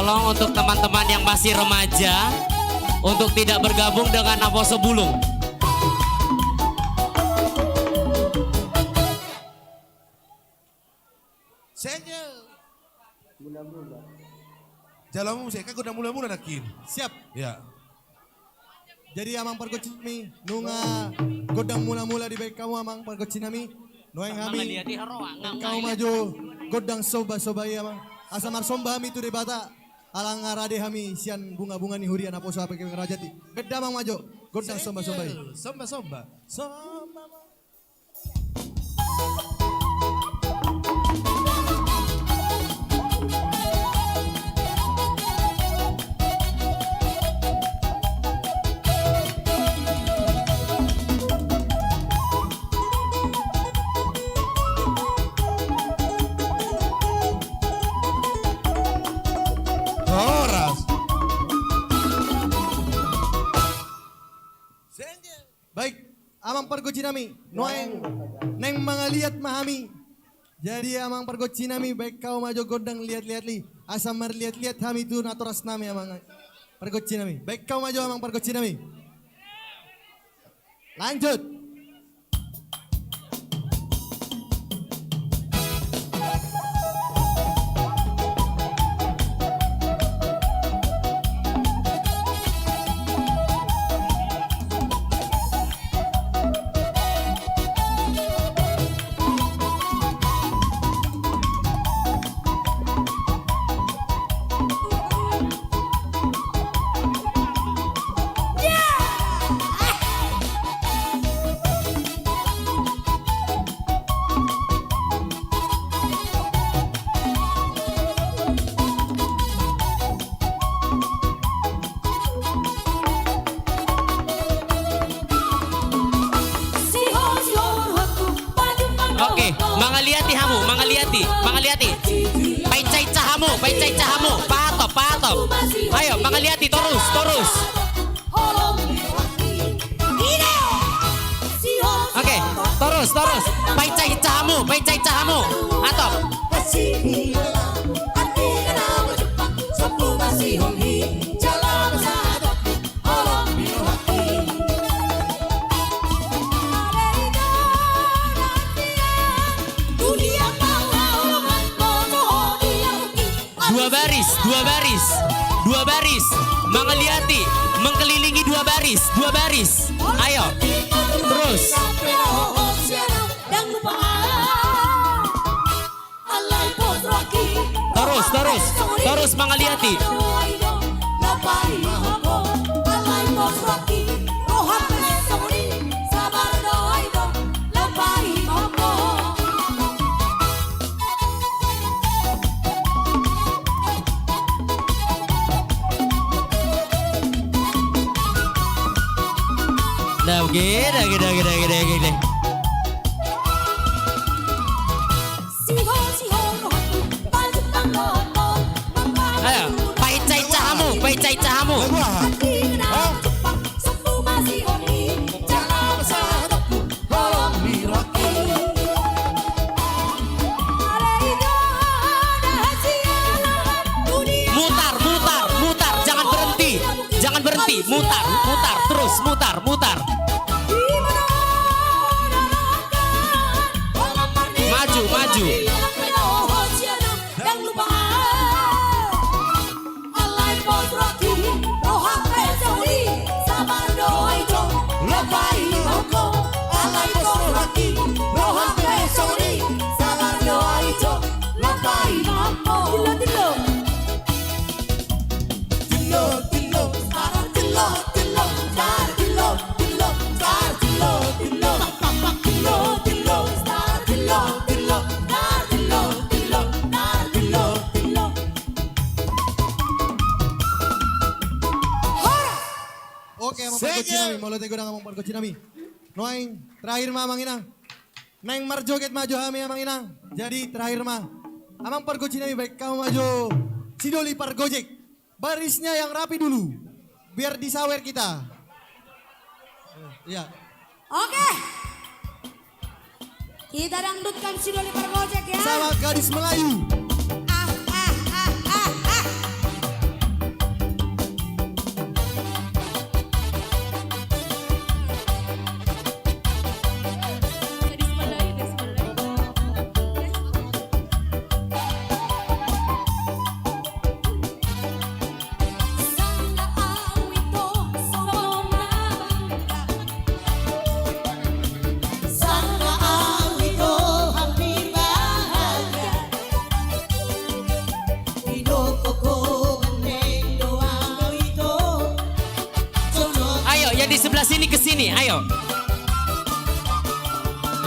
tolong untuk teman-teman yang masih remaja untuk tidak bergabung dengan Aposo Bulung. Sengel. Mula-mula. Jalanmu saya kan udah mula-mula nakin. Siap. Ya. Jadi amang pergocinami nunga godang mula-mula di baik kamu amang pergocinami. Noeng kami. Kau maju godang soba-sobai amang. Asa marsomba kami itu di bata. Alang ngarade kami sian bunga-bunga ni hurian aposo apa kami ngerajati. Beda amang maju godang somba-sobai. Somba-somba. Horas. Baik, amang pergocinami noeng neng mangaliat mahami. Jadi amang pergocinami baik kau maju godang lihat-lihat li. Asam lihat-lihat kami itu naturas nami amang pergocinami. Baik kau maju amang pergocinami. Lanjut. Oke, mangaliati hamu, mangaliati. Paicai cahamu, patop. Ayo, mangaliati terus. Oke, terus. Paicai cahamu, atop. Dua baris. Mangaliati mengkelilingi dua baris. Ayo, terus. Terus mangaliati. Gede. Ayo, paicai cahamu. Mutar, jangan berhenti, mutar, terus mutar. Maju. Oke, amang pergocinami, mau letego nang amang pergocinami. Noeng, terakhir mah amang inang. Neng marjoget maju kami amang inang. Jadi terakhir mah amang pergocinami baik kamu maju Sidoli Pargojek. Barisnya yang rapi dulu. Biar disawer kita. Iya. Oke. Kita dangdutkan Sidoli Pargojek ya. Sama gadis Melayu. yuk.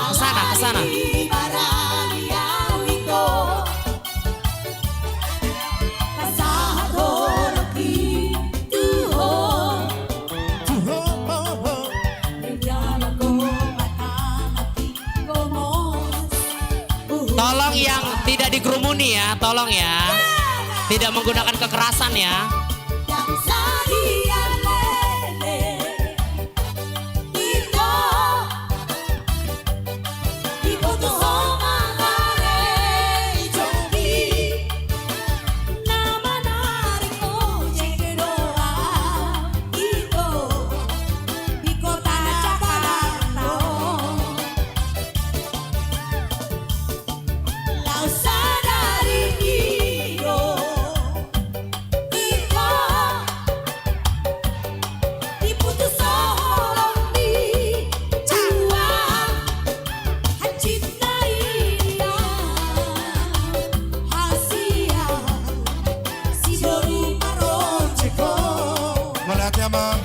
Kesana, kesana. Tolong yang tidak dikerumuni ya, tolong ya. Tidak menggunakan kekerasan ya. Melihatnya Mang.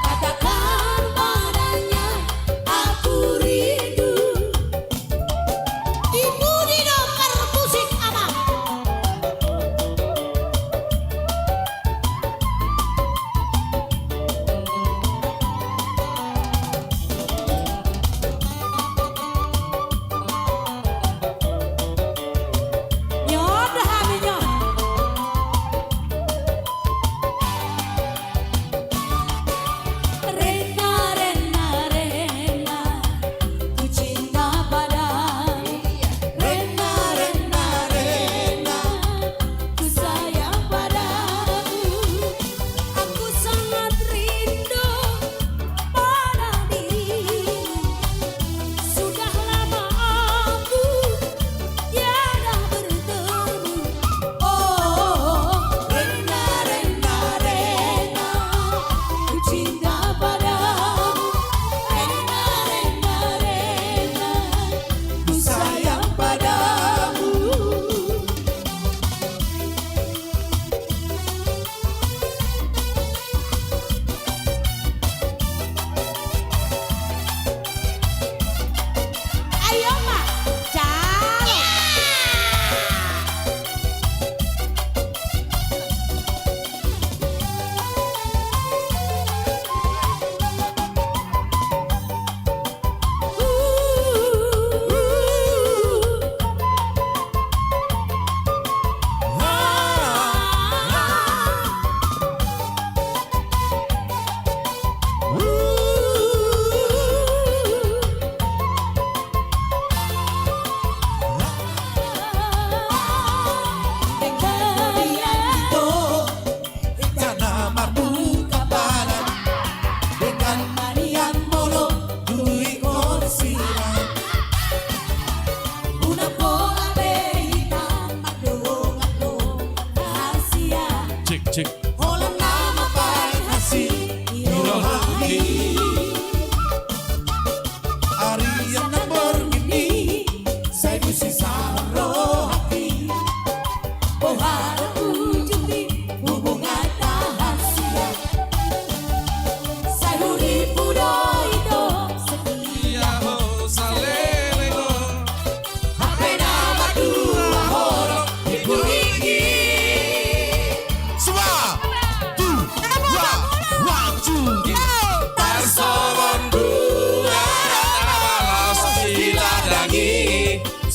Katakan padanya aku rindu.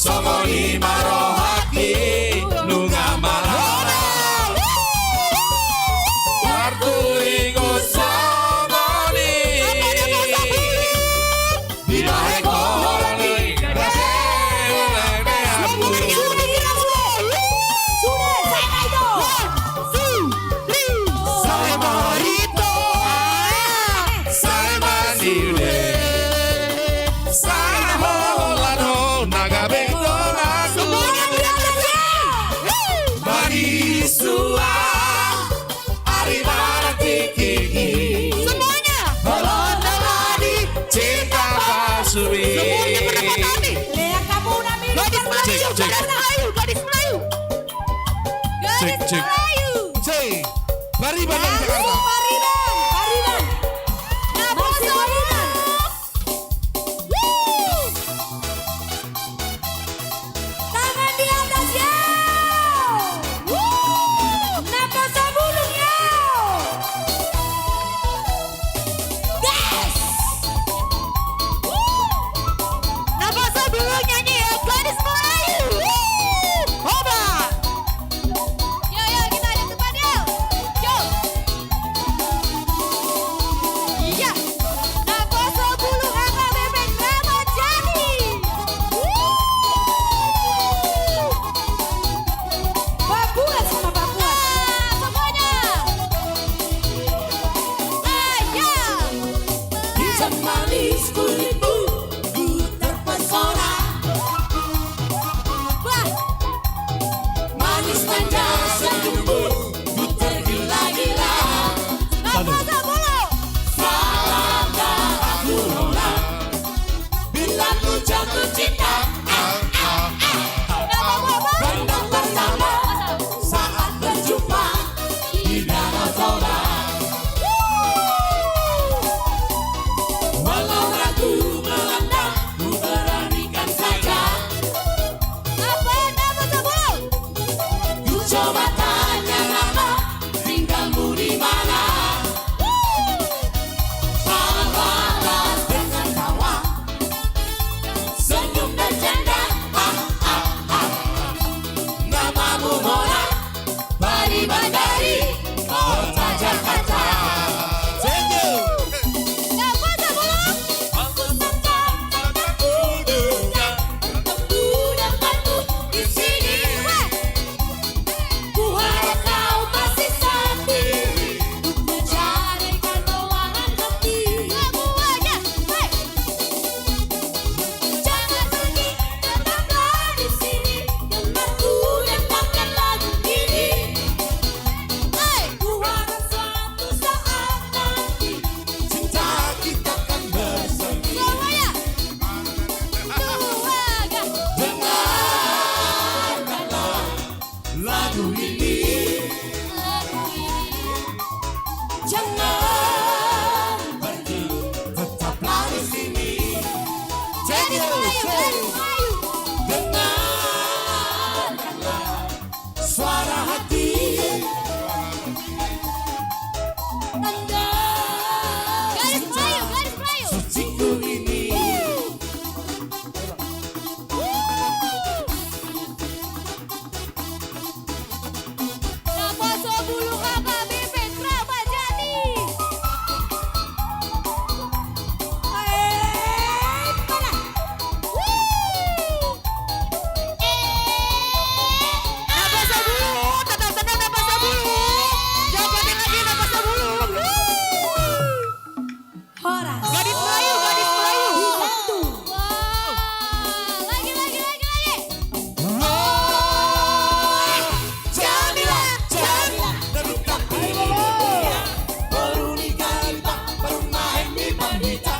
Somoni marohati lunga marana Martu iku somoni Bilahe koni Saya marito Saya manile Saya holano nagabendo naku Marisua Ari barati kiki Semuanya. Holona mani cinta pasuri Lea kamu nami. Gadis Melayu, Cek, cek. gadis Melayu, gadis Melayu. Cek, Gadis cek. Melayu. Cek Bari Bandung Langsung Jakarta Pariban, Pariban. Masih Pariban. Woo. Tangan di atas ya. Woo. Napas sabulung ya. Gas. Woo. Napas sabulung nyanyi ya, gadis Melayu. Woo. Oba. Yo yo kita ada tempat yo. Yo. Iya. Napas sabulung AKBP Kramat Jati. Papua sama Papua. Semuanya. Ayo. Hitam manis kulitmu, ku terpesona. Wah. Manis manja senyummu, ku tergila-gila. Napas sabulung. Salah aku nona, bila ku jatuh cinta. Pandang pertama saat berjumpa di danau Toba. Walau ragu melanda, ku beranikan saja. Apa nama sabulung? Ku coba tanya nama, tinggalmu di mana? Balas dengan tawa, senyum dan canda. Namamu Mona, Bari Bandari, kota Jakarta. Nama sabulung? Aku tetap kuduga bertemu denganmu di sini. Ku harap kau masih sendiri untuk menjadikan ruangan hati. Semuanya, jangan pergi, tetaplah di sini. Dengar ku dengarkan lagu ini. Ku harap suatu saat nanti cinta kita akan bersemi. Semuanya, dengarkanlah lagu ini. Jangan pergi, tetaplah di sini. Jadi dengarkanlah suara hati. Tanda garis Melayu, garis Melayu. Suciku ini. Nama sabulung AKBP Kramat Jati. Mana? Nama sabulung, tenang-tenang nama sabulung. Jabatin lagi nama sabulung. Horas. Gadis Melayu, gadis Melayu. Satu. Lagi. Jamila, dari tapi baru nikah kita, baru main di Pandita.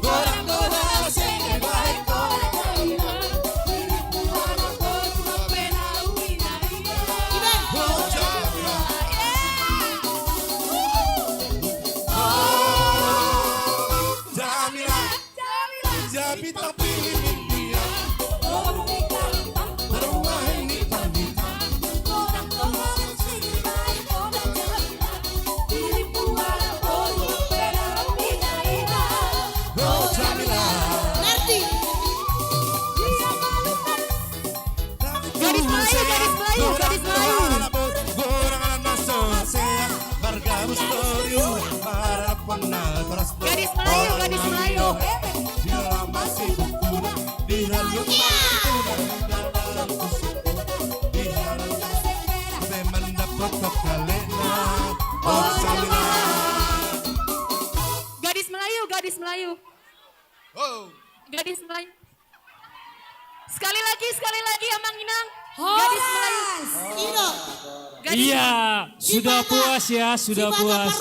Gorang-gorang sehingga baik korang Jamila. Dirimu anak berdua pena wina. Oh Jamila. Jamila Jabi tapi dia Baru nikah kita, baru main di Pandita gorang-gorang sehingga baik korang Jamila. Dirimu anak berdua pena wina. Oh Jamila Ngerti? Dia malukan Gadis Melayu, gadis Melayu. Gadis Melayu, gadis Melayu. Oh, Gadis Melayu. Sekali lagi Amang Inang. Gadis Melayu. Gadis, Iya, sudah puas ya, sudah puas.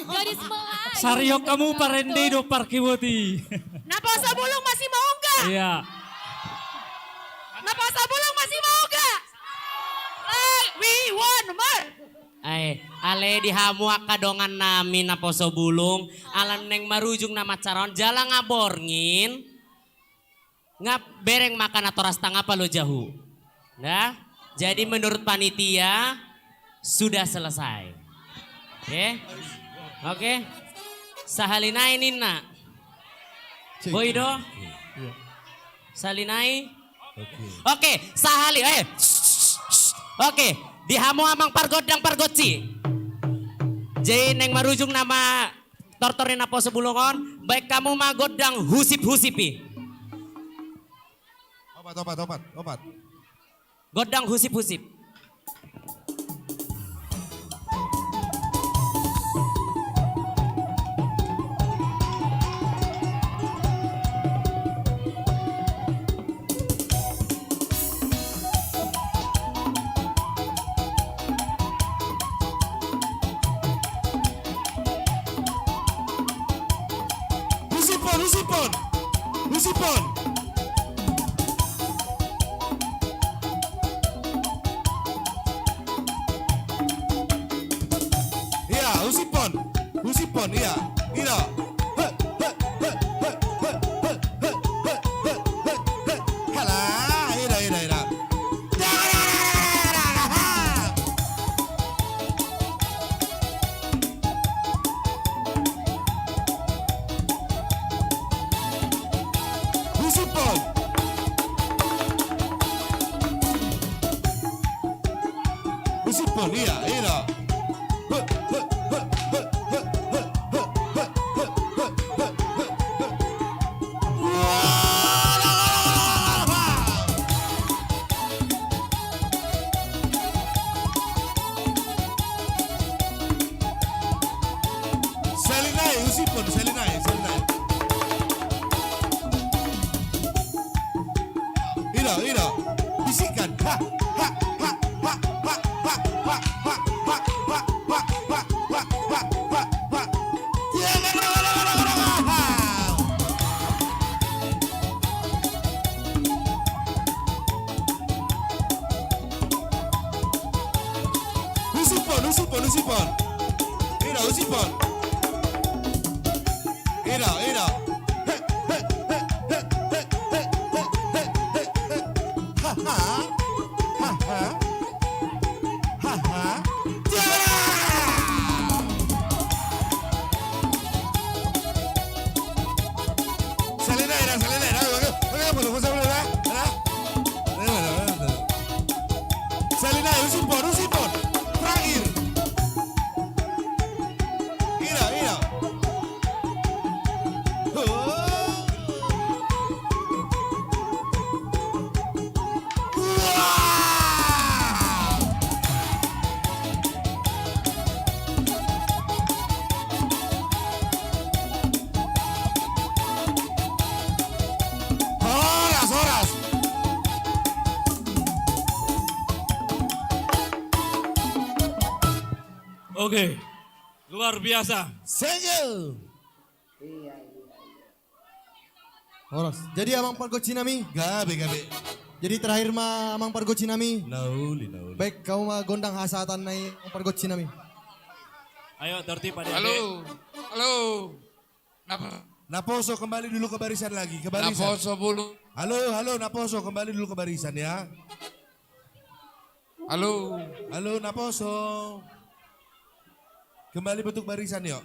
gadis Melayu. Saryok kamu parende do parkiwoti. Napasa Bulung masih mau enggak? Iya. Napasa Bulung masih mau enggak? We want more. Ale dihamuak kadongan nami na poso bulung, alan neng marujung nama caron jala ngaborngin. Ngap bereng makan atau ras tangga lo jahu. Nah, jadi menurut panitia sudah selesai. Oke. Sahalinai Nina. Boydo. Salinai. Oke, sahali. Oke, dihamu amang pargodang pargoci. Jadi neng marujung nama tortorin apa sebulungon, baik kamu magodang husip-husipi. opat. Godang husip-husip. Husipon. Iya, husipon, iya. Halah, ira. Husipon, iya. Selinai. Ira. Bisikan. Husipon. Ira, husipon. Ira. Salina, husipon. Terakhir. Ira. Horas. Oke, luar biasa. Segel. Horas. Jadi Amang Pargo Cinami. Gabe. Jadi terakhir mah Amang Pargo Cinami. Nauli. Baik kamu mah gondang hasatan nai Amang Pargo Cinami. Ayo tertib adik-adik. halo. Naposo kembali dulu ke barisan lagi, ke barisan. Naposo bulu. Halo Naposo kembali dulu ke barisan ya. Halo. Naposo. Kembali bentuk barisan yuk.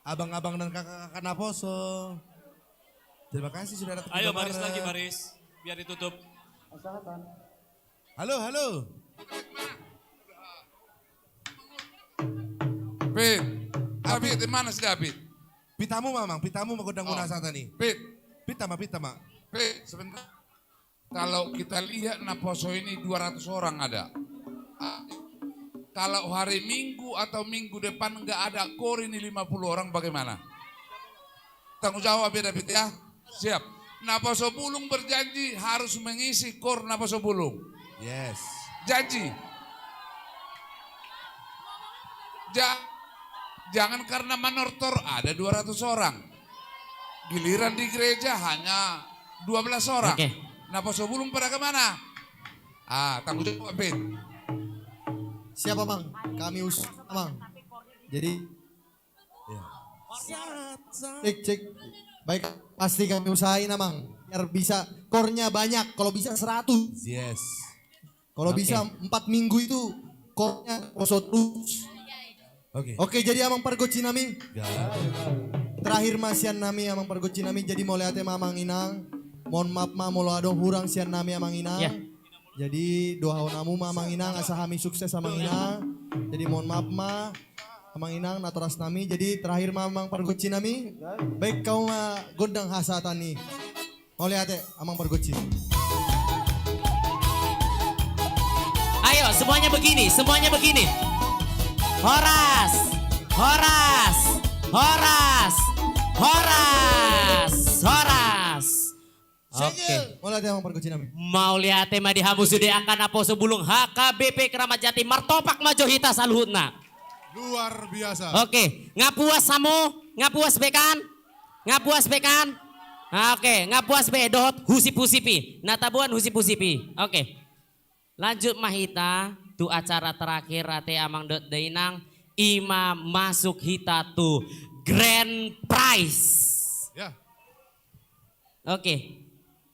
Abang-abang dan kakak-kakak Naposo. Terima kasih sudah datang. Ayo baris lagi baris, biar ditutup. Halo. Pin. David, di mana si David? Pitamu mamang, pitamu magandang muna sa tani. Pit, Pita ma. Pit, sebentar. Kalau kita lihat Naposo ini 200 orang ada. Kalau hari Minggu atau minggu depan nggak ada kor ini 50 orang bagaimana? Tanggung jawab ya David ya. Siap. Naposo Bulung berjanji harus mengisi kor Naposo Bulung. Yes. Janji. Jangan karena manortor ada 200 orang. Giliran di gereja hanya 12 orang. Oke. Naposo Bulung pada kemana? Tanggung jawab Pit. Siapa Mang? Kami Mang. Jadi cek. Baik, pasti kami usahain Mang. Biar bisa kornya banyak. Kalau bisa 100. Yes. Kalau bisa 4 minggu itu kornya kosot terus. Oke, jadi amang pargoci nami. Terakhir masian nami amang pargoci nami. Jadi mau lihat mamang inang. Mohon maaf ma molo adong hurang sian nami amang inang. Ya. Jadi doa namu mamang inang asa kami sukses amang inang. Jadi mohon maaf ma amang inang naturas nami. Jadi terakhir mamang pargoci nami. Baik kau ma gondang hasatan nih. Mau lihat amang pargoci. Ayo semuanya begini, semuanya begini. Horas, horas, horas, horas, horas. Oke. Mau lihat amang pargoci nami. Mau lihat tema di hamu sudah akan apa sebelum HKBP Keramat Jati Martopak Majohita Saluhutna. Luar biasa. Oke, ngapuas samu, ngapuas bekan, ngapuas bekan. Oke, ngapuas be dot husip-husipi, natabuan husip-husipi. Oke, lanjut mahita, tu acara terakhir rate amang dot dainang, ima masuk hita tu grand prize. Ya. Oke,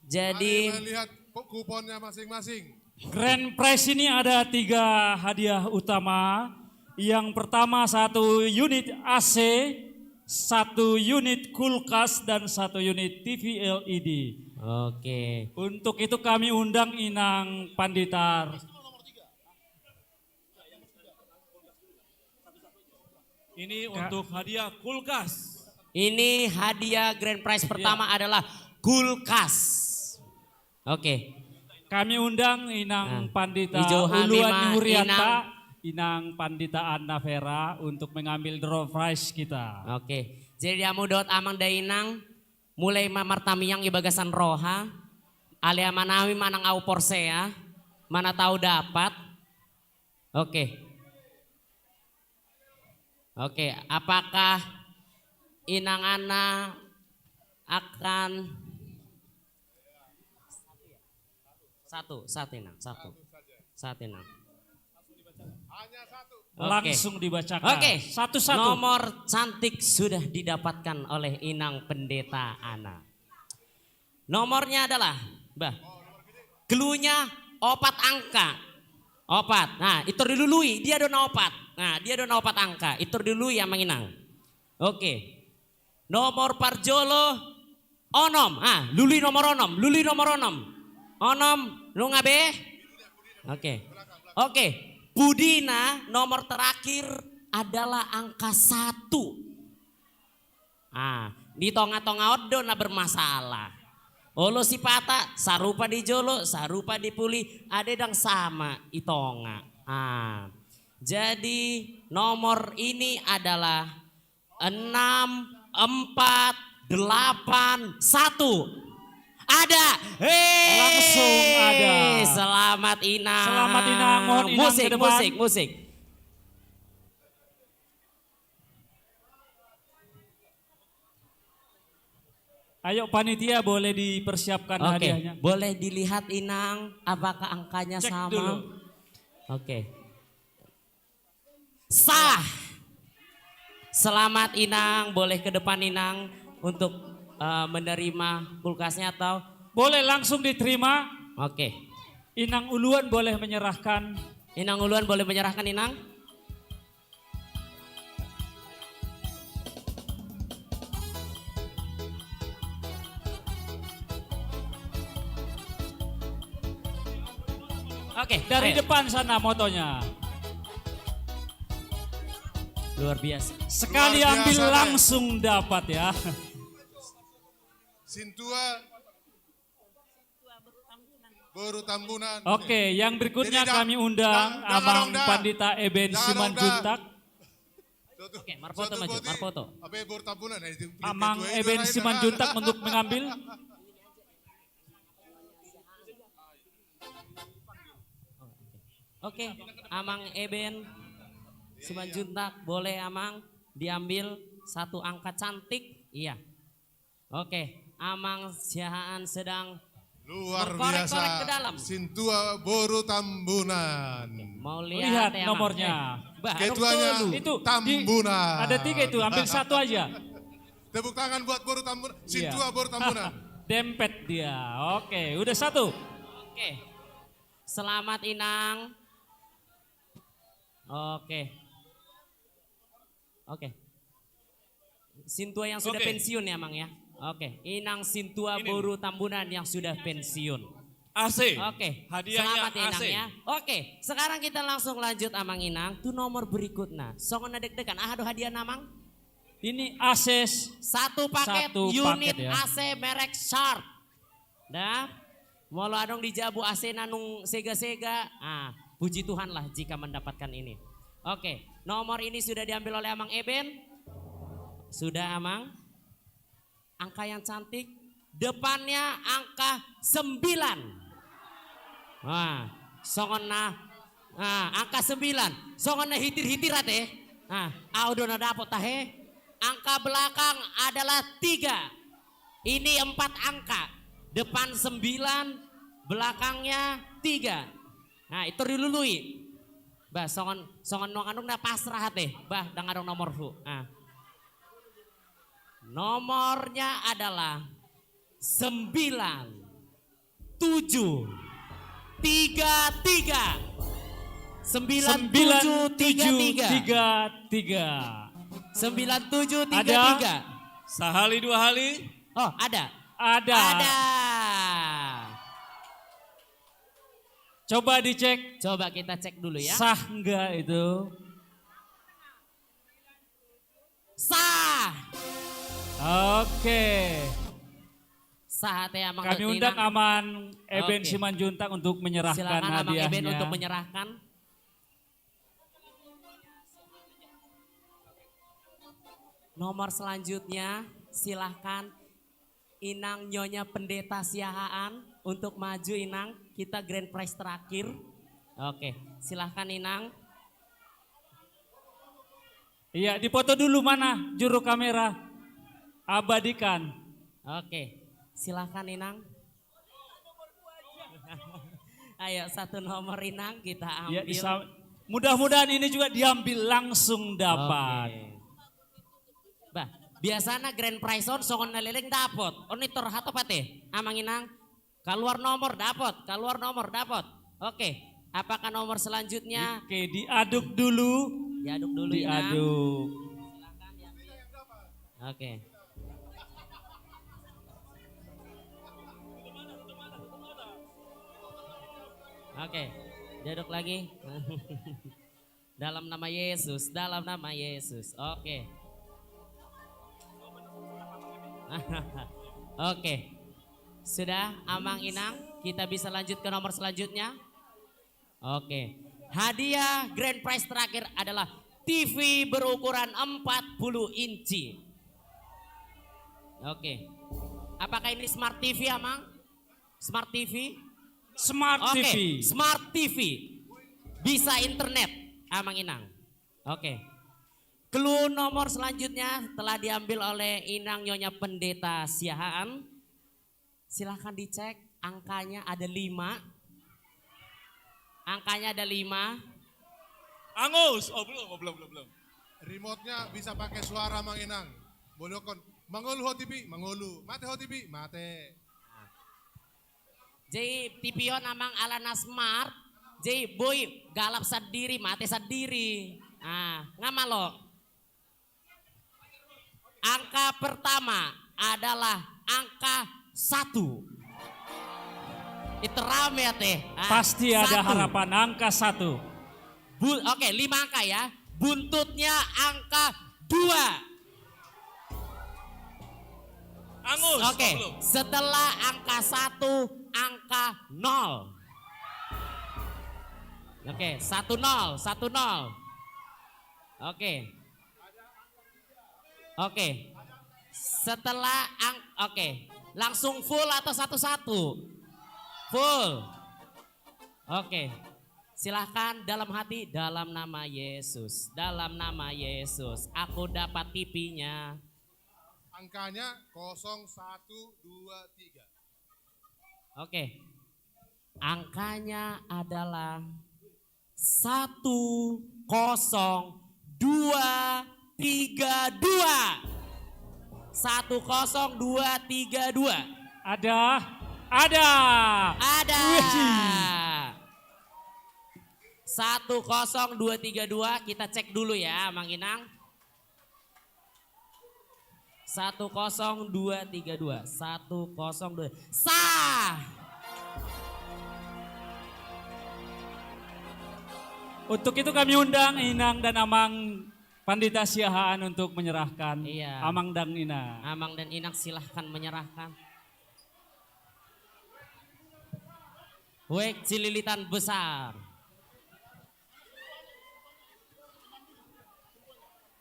jadi Mari lihat kuponnya masing-masing. Grand Prize ini ada 3 hadiah utama. Yang pertama 1 unit AC, 1 unit kulkas, dan 1 unit TV LED. oke. Untuk itu kami undang Inang Panditar. Ini untuk hadiah kulkas. Ini hadiah grand prize pertama adalah kulkas. Oke. Kami undang Inang Pandita Ijo Uluan Hamimah, Hurianta, Inang Pandita Anna Vera untuk mengambil draw prize kita. Oke. Jadi amu dot amang dainang mulai mamartamiyang ibagasan roha. Alia manawi manang au porsea. Mana tahu dapat. Oke. Oke, apakah Inang Ana akan satu Inang. Langsung dibacakan. Oke, Satu-satu. nomor cantik sudah didapatkan oleh Inang Pendeta Ana. Nomornya adalah, gelunya 4 angka. 4, nah itu dilului, dia dona 4. Nah dia dona 4 angka, itu dilului yang menginang. Oke, nomor parjolo onom, lului nomor onom. Onom, lu ngabe? Oke, Budina nomor terakhir adalah angka 1. Di tonga-tonga odo na bermasalah. Olo si pata, sarupa di jolo, sarupa di puli, ada yang sama itonga. Jadi nomor ini adalah 6, 4, 8, 1. Ada. Langsung ada. Selamat Inang. Selamat Inang, mohon Inang ke depan. Musik. Ayo panitia boleh dipersiapkan Oke, hadiahnya. boleh dilihat Inang apakah angkanya Cek sama? dulu. Oke. Sah. Selamat Inang, boleh ke depan Inang untuk menerima kulkasnya atau? Boleh langsung diterima. Oke. Inang Uluan boleh menyerahkan. Inang Uluan boleh menyerahkan Inang? Oke, Dari ayo. depan sana motonya. Luar biasa. Sekali Luar ambil biasa, langsung dapat ya. Sintua Boru Tambunan. Oke, yang berikutnya Jadi, kami undang jangan Amang dong, dah. Pandita Eben Jangan Siman dong, dah. Juntak. Oke, Marfoto maju, Marfoto. Apa Boru Tambunan? Amang Eben Siman Juntak untuk mengambil. Oke, Amang Eben Simanjuntak, boleh Amang diambil satu angka cantik? Iya. Oke, Amang Siahaan sedang Luar berkorek-korek biasa. ke dalam. Sintua Boru Tambunan. Mau Lihat lihat ya, Amang? nomornya. Bah, Ketuanya dulu. Itu Tambunan. ada 3 itu, ambil satu aja. Tepuk tangan buat Boru Tambunan. Iya. Sintua Boru Tambunan. Dempet dia. Oke, udah satu. Oke. Selamat Inang. Oke. Oke. Sintua yang sudah Oke. pensiun ya, Mang ya. Oke, Inang Sintua Ini. Boru Tambunan yang sudah pensiun. AC. Oke, Hadiahnya selamat ya, Inang AC. ya. Oke, sekarang kita langsung lanjut Amang Inang. Tuh nomor berikutnya. Songon deg-degan. Aduh hadiah Namang. Ini Ases. Satu paket Satu unit paket ya. AC merek Sharp. Dah. Molo adong dijabu AC nanung sega-sega. Ah, puji Tuhan lah jika mendapatkan ini. Oke, nomor ini sudah diambil oleh Amang Eben. Sudah Amang. Angka yang cantik. Depannya angka 9. Nah, songon nah. Nah, angka 9. Songon na hitir-hitirat eh. Nah, audo na dapot tahe. Angka belakang adalah 3. Ini 4 angka. Depan 9, belakangnya 3. Nah, itu dilului. Bah, songon nong anung na pasrah teh. Bah, dangadong nomor hu. Nah. Nomornya adalah 9, 7, 3, 9, 7, 3, 3. 9, 7, 3, Ada? 3. Sahali 2 hali. Oh, ada. Ada. Ada. Coba dicek Coba kita cek dulu ya. sah enggak itu. Sah. Oke. Sah teh Amang Kami Inang. undang Aman Eben Oke. Simanjuntak untuk menyerahkan Silakan Amang hadiahnya. Eben untuk menyerahkan. Nomor selanjutnya silahkan Inang Nyonya Pendeta Siahaan untuk maju Inang. Kita grand prize terakhir. Oke, silahkan Inang. Iya, dipoto dulu mana juru kamera. Abadikan. Oke, silahkan Inang. Ayo satu nomor Inang kita Ya, ambil. mudah-mudahan ini juga diambil langsung dapat. Oke. Bah, biasanya grand prize on songon naleleng dapot. Oni torhat apa teh? Amang Inang. Keluar nomor dapot, keluar nomor dapot. Oke, apakah nomor selanjutnya? Oke, diaduk dulu. Diaduk dulu Inang. Diaduk. Oke. Oke, diaduk lagi. Dalam nama Yesus, dalam nama Yesus. Oke. Oke. Sudah Amang Inang, kita bisa lanjut ke nomor selanjutnya. Oke. Hadiah grand prize terakhir adalah TV berukuran 40 inci. Oke. Apakah ini smart TV Amang? Smart TV? Smart Oke, TV. Smart TV. Bisa internet Amang Inang. Oke. Clue nomor selanjutnya telah diambil oleh Inang Nyonya Pendeta Siahaan. Silahkan dicek, angkanya ada 5. Angkanya ada 5. Angus. Oh belum. Remote-nya bisa pakai suara Mang Inang. Boleh kon. Mangolu hotipi, mangolu. Mate hotipi, mate. Jadi tipion amang alana smart. Jadi boy galap sadiri, mate sadiri. Ah, ngamalo. Angka pertama adalah angka 1. Itu rame ya teh. Ah, Pasti ada 1. harapan angka 1. Oke, 5 angka ya. buntutnya angka 2. Angus. Oke, belum. setelah angka 1, angka 0. Oke, 10, 10. Oke. Oke. Setelah oke, langsung full atau satu-satu? Full. Oke. Silahkan dalam hati, dalam nama Yesus, dalam nama Yesus, aku dapat pipinya. Angkanya 0123. Oke. Angkanya adalah 10232. 10232. Ada. Ada. Wih. 10232 kita cek dulu ya, Mang Inang. 10232. 102. Sah. Untuk itu kami undang Inang dan Amang Pandita Siahaan untuk menyerahkan. Iya. Amang dan Inang. Amang dan Inang silahkan menyerahkan. Wek cililitan besar.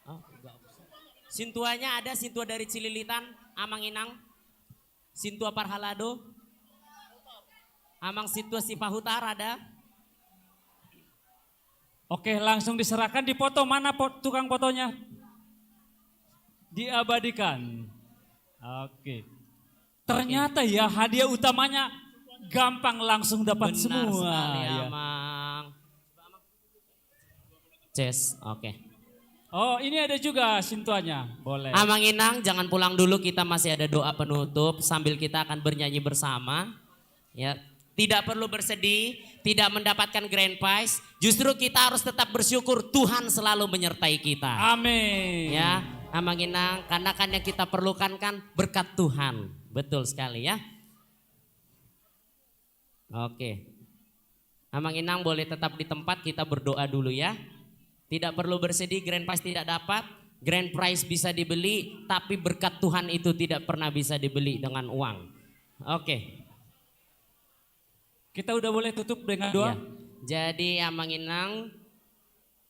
Oh, enggak usah. Sintuanya ada, sintua dari Cililitan, Amang Inang. Sintua Parhalado. Amang sintua Sipahutar ada. Oke, langsung diserahkan, dipoto. Mana tukang fotonya? Diabadikan. Oke. Ternyata ya hadiah utamanya gampang, langsung dapat Benar semua. sekali, Ya. Amang. Ces, oke. Oh, ini ada juga sintuanya. Boleh. Amang Inang, jangan pulang dulu, kita masih ada doa penutup sambil kita akan bernyanyi bersama. Ya, tidak perlu bersedih, tidak mendapatkan grand prize, justru kita harus tetap bersyukur Tuhan selalu menyertai kita. Amin. Ya, Amang Inang, karena kan yang kita perlukan kan berkat Tuhan. Betul sekali ya. Oke. Amang Inang boleh tetap di tempat, kita berdoa dulu ya. Tidak perlu bersedih, grand prize tidak dapat. Grand prize bisa dibeli, tapi berkat Tuhan itu tidak pernah bisa dibeli dengan uang. Oke. Kita udah boleh tutup dengan doa. Ya. Jadi Amang Inang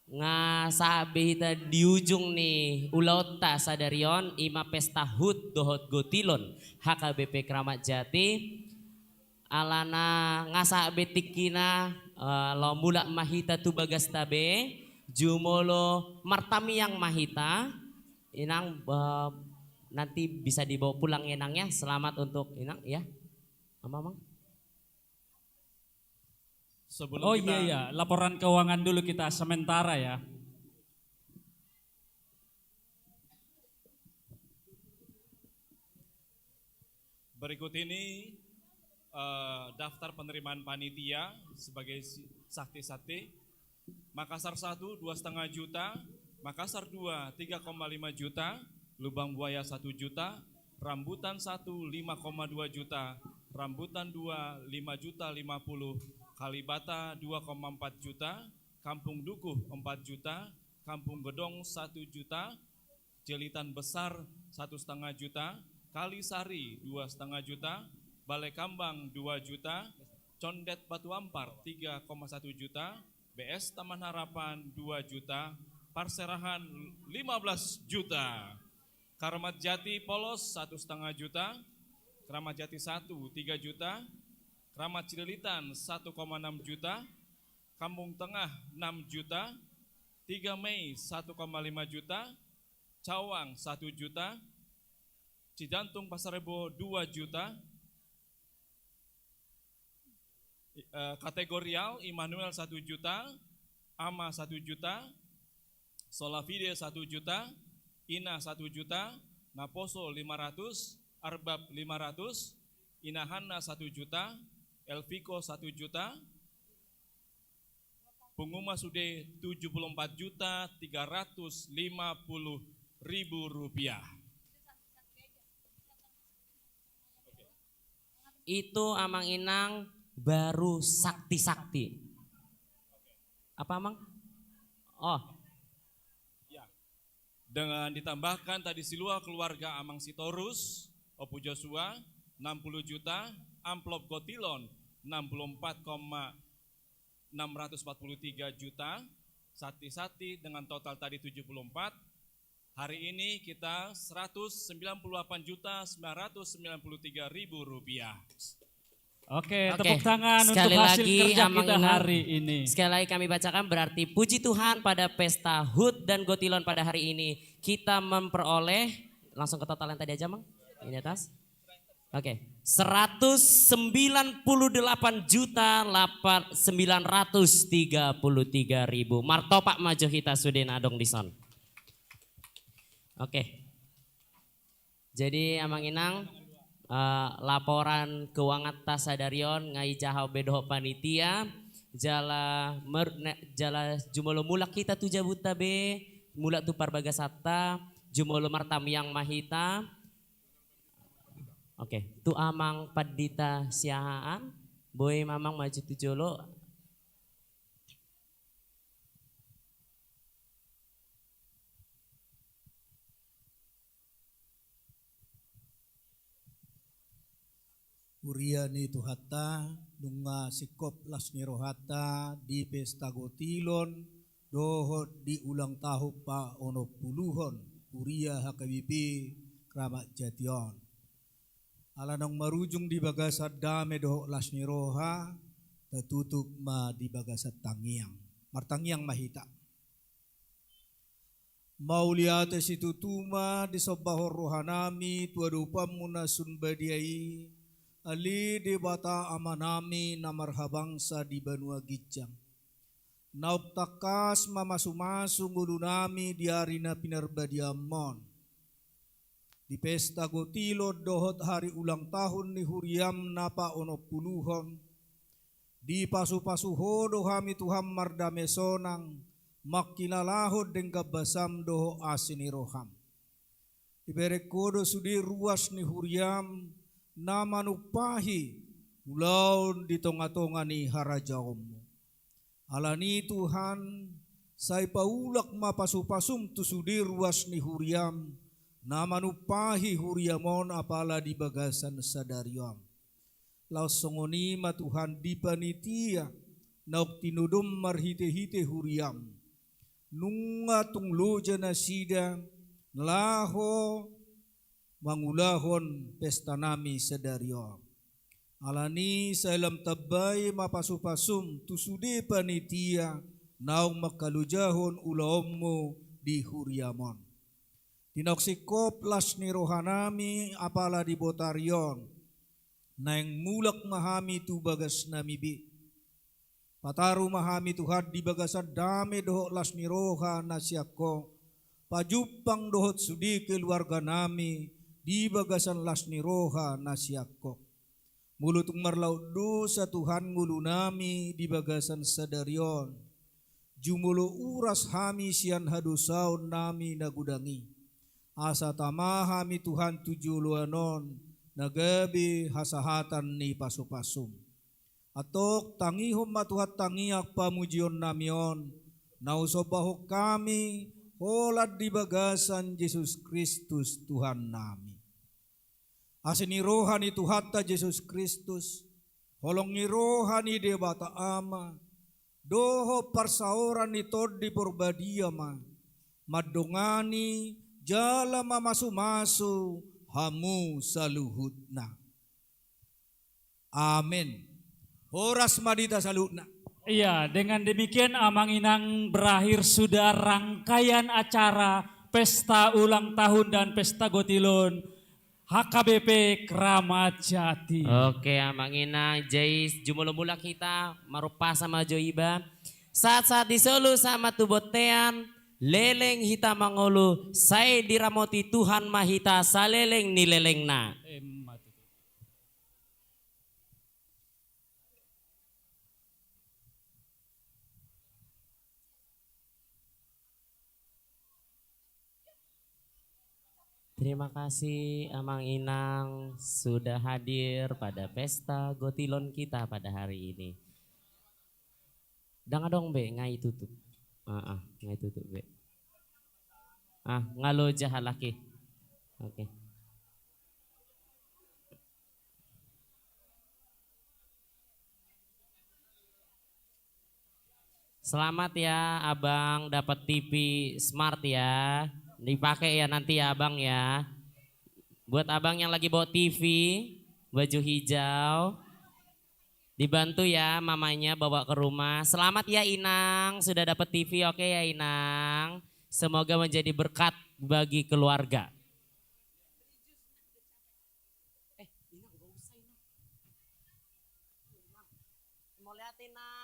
ngasabi kita di ujung nih ulauta sadarion ima pesta hut dohot gotilon HKBP Kramat Jati alana ngasabi tikina lo mula mahita tu bagas tabe jumolo martami yang mahita Inang nanti bisa dibawa pulang Inang ya. Selamat untuk Inang ya. Amang. Sebelum Oh kita, iya, laporan keuangan dulu kita sementara ya. berikut ini daftar penerimaan panitia sebagai sakti-sakti. Makassar 1 2,5 juta, Makassar 2 3,5 juta, Lubang Buaya 1 juta, Rambutan 1 5,2 juta, Rambutan 2 5 juta 50, Kalibata 2,4 juta, Kampung Dukuh 4 juta, Kampung Gedong 1 juta, Jelitan Besar 1,5 juta, Kalisari 2,5 juta, Balai Kambang 2 juta, Condet Batu Ampar 3,1 juta, BS Taman Harapan 2 juta, Parserahan 15 juta, Keramat Jati Polos 1,5 juta, Keramat Jati 1 3 juta, Keramat Cililitan 1,6 juta, Kampung Tengah 6 juta, 3 Mei 1,5 juta, Cawang 1 juta, Cijantung Pasar Rebo 2 juta, kategorial Immanuel 1 juta, Ama 1 juta, Solavide 1 juta, Ina 1 juta, Naposo 500, Arbab 500, Inahana 1 juta, Elviko 1 juta, Penguma Sude 74 juta 350 ribu rupiah. Itu Amang Inang baru sakti-sakti. Apa Amang? Oh, Dengan ditambahkan tadi silua keluarga Amang Sitorus, Opu Joshua 60 juta, amplop Gotilon 64,643 juta, Sati-Sati dengan total tadi 74. Hari ini kita 198.993.000 rupiah. Oke, tepuk tangan untuk sekali hasil lagi, kerja Amang kita Inang. hari ini. Sekali lagi kami bacakan berarti puji Tuhan pada pesta HUT dan Gotilon pada hari ini. Kita memperoleh, langsung ke total yang tadi aja Mang, ini atas. Oke, 198.933.000. Martopak maju kita Sudena Adong Dison. Oke. Jadi Amang Inang laporan keuangan tasadarion ngai jahau bedoh panitia jala jumolo mulak kita tuja buta be mulak tu parbagasata jumolo martam yang mahita. Oke, tu Amang padita siahaan boy mamang maju tu jolo. Uriani tu hatta dunga sikop lasni rohata di pesta Gotilon dohot di ulang tahun pa ono puluhon Uria HKBP Kramat Jation. Alanong marujung di bagasat dame dohot lasni roha tertutup ma di bagasat tangiang martangiang mahita. Mauliate situtuma di sobahor rohanami tuadupam munasun badiai ali di bata amanami namarhabangsa di Banua Gijang. Naup takas mamasumasu ngulunami di arina pinarbadiamon. Di pesta Gotilo dohot hari ulang tahun ni Huriam napa ono puluhon. Di pasu-pasu dohami Tuhan mardamesonang makinalahod deng kabasam doho asini roham. Di berekodo sudi ruas ni Huriam na manupahi ulaun di tonga-tonga ni harajaomu. Alani Tuhan, say paulak mapasupasum tu sudi ruas ni Huriam, na manupahi Huriamon apala di bagasan sadariam. Laos songoni ma Tuhan di panitia, nauk tinudum marhite-hite Huriam. Nunga tunglo jana sida, nalaho mangulahon pesta nami sedario. Alani sa ilam tabay mapasupasum tusude panitia naong makalujahon ulaommo di Huriamon. Tinoksikop las ni rohanami apala di Botarion naeng mulak mahami tu bagas namibi. Pataru mahami Tuhan di bagasad dame doho las ni roha nasyako. Pajupang dohot sudi keluarga nami di bagasan lasni roha nasyako. Mulutung marlaut dosa Tuhan ngulu nami di bagasan sadarion. Jumulo uras hami sian hadusaun nami nagudangi. Asa tamahami Tuhan tujuluanon nagabi hasahatan ni pasupasum. Atok tangihom matuhat tangiak pamujion namion. Nausobahok kami holad di bagasan Yesus Kristus Tuhan nami. Asini rohani Tuhata Yesus Kristus, holongi rohani debata ama, doho parsaoran ni todi porbadiama, madongani jala mamasu-masu hamu saluhutna. Amin. Horas madita salutna. Iya, dengan demikian Amang Inang berakhir sudah rangkaian acara pesta ulang tahun dan pesta Gotilon HKBP Kramat Jati. Oke, Amang Inang, Jais, jumlah mula kita marupa sama Joiba. Saat-saat di Solo sama tubotean, leleng hita mangolu, saya diramoti Tuhan mahita saleleng ni leleng na. Terima kasih Amang Inang sudah hadir pada pesta Gotilon kita pada hari ini. Dang dong be, ngai tutup. Ngai tutup be. Ngalo jaha laki. Oke. Selamat ya abang dapat TV smart ya. Dipakai ya nanti ya abang ya. Buat abang yang lagi bawa TV baju hijau, dibantu ya mamanya bawa ke rumah. Selamat ya Inang sudah dapat TV. Oke ya Inang. Semoga menjadi berkat bagi keluarga. Inang gak usah Inang. Mau lihat Inang.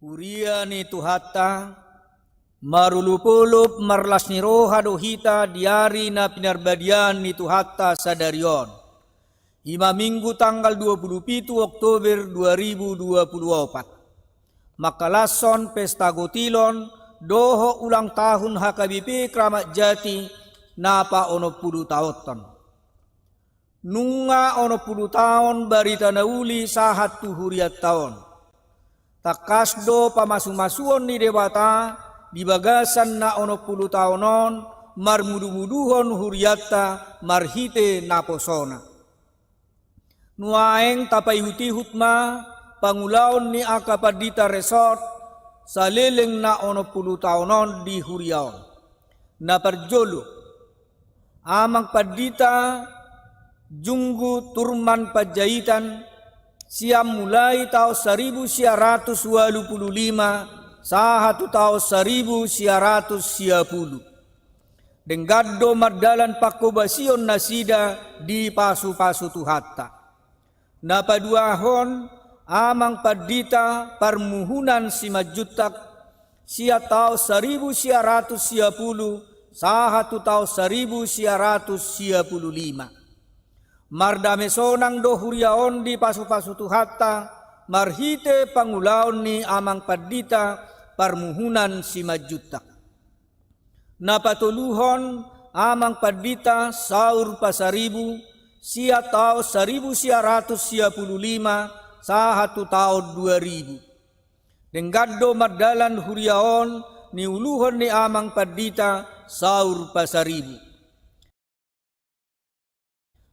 Uria ni Tuhatta, marulupulup marlas ni roha dohita diari na pinarbadian ni Tuhatta sadarion. 5 Minggu tanggal 27 Oktober 2024. Makalason pesta gotilon doho ulang tahun HKBP Kramat Jati napa ono 10 taoton. Nunga ono 10 tahun barita nauli sahat tuhuriat tahun. Takasdo pamasumasuon ni dewata di bagasan na ono 10 tahunon marmudu-muduhon huriatta marhite naposona. Nuaeng tapai huti hutma pangulaon ni akapadita resort saleleng na ono 10 tahunon di huriaon. Na perjolo amang padita junggu turman pajahitan siam mulai tahun 1985 sahatu tahun 1910. Denggaddo mardalan pakobasion nasida di pasu-pasu Tuhatta. Napa duahon amang padita parmuhunan simajutak sia tahun 1910 sahatu tahun 1915. Mardame sonang do huriaon di pasu-pasu Tuhatta marhite pangulaon ni amang padita parmuhunan simajutak. Napatuluhon amang padita saur pasaribu sia tahun 1915 sahatu tahun 2000. Denggaddo mardalan huriaon ni uluhon ni amang padita saur pasaribu.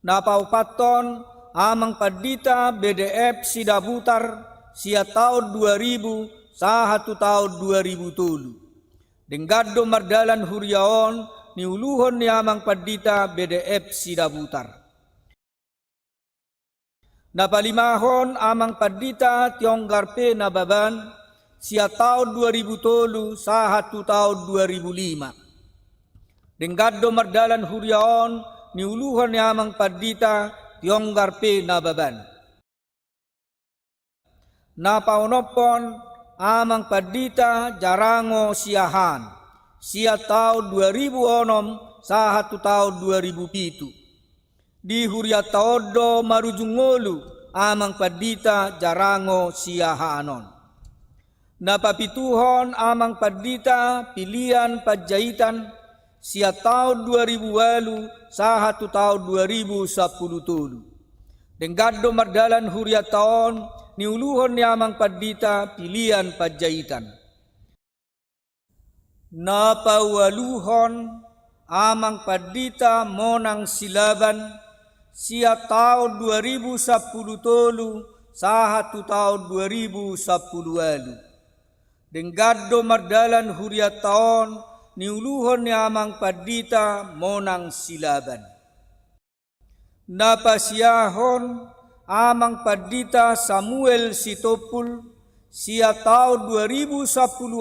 Napaupaton amang padita BDF Sidabutar sia tahun 2000 sahatu tahun 2000. Denggaddo mardalan huriaon ni uluhon ni amang padita BDF Sidabutar. Napalimahon amang padita Tionggarpe Nababan sia tahun 2003 sahatu tahun 2005. Denggaddo mardalan huriaon ni uluhan amang padita tionggar pe nababan. Napaonopon amang padita jarango siahan sia tahun 2006 sahatu tahun 2007. Di huria taodo marujungolu amang padita jarango siahanon. Napapituhon amang padita pilihan pajahitan sia tahun 2008 sahatu tahun 2010. Denggaddo mardalan huria taon ni uluhon ni amang padita pilihan pajahitan. Napawaluhon amang padita monang silaban sia tahun 2010 sahatu tahun 2010 alu. Denggaddo mardalan huria taon ni uluhon ni amang padita monang silaban. Napasiahon amang padita Samuel Sitopul sia tahun 2010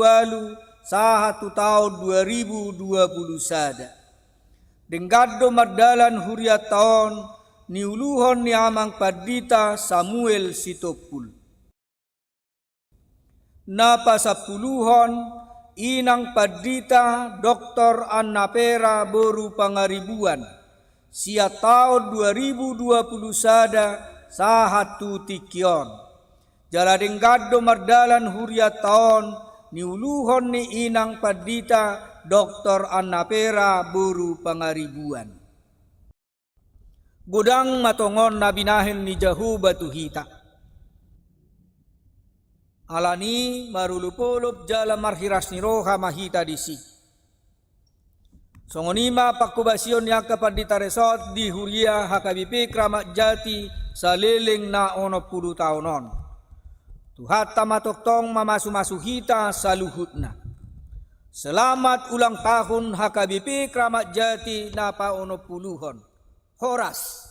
alu sahatu tahun 2020 sada. Denggaddo mardalan huria taon ni uluhon ni amang padita Samuel Sitopul. Napasapuluhon inang padita Dr. Annapera Boru Pangaribuan sia tahun 2020 sada sahatu tikion. Jala denggaddo mardalan huria taon ni uluhon ni inang padita Dr. Annapera Boru Pangaribuan. Gudang matongon na binahin ni Jahu Batuhita. Alani marulupolop jala marhiras ni roha mahita disi. Songonima pakubasion ni akapadita resort di huria hakabipi kramat jati sa leleng na 10 taonon. Tuhata matoktong mamasu-masuhita sa luhutna. Selamat ulang tahun HKBP Kramat Jati na pa 10. Horas.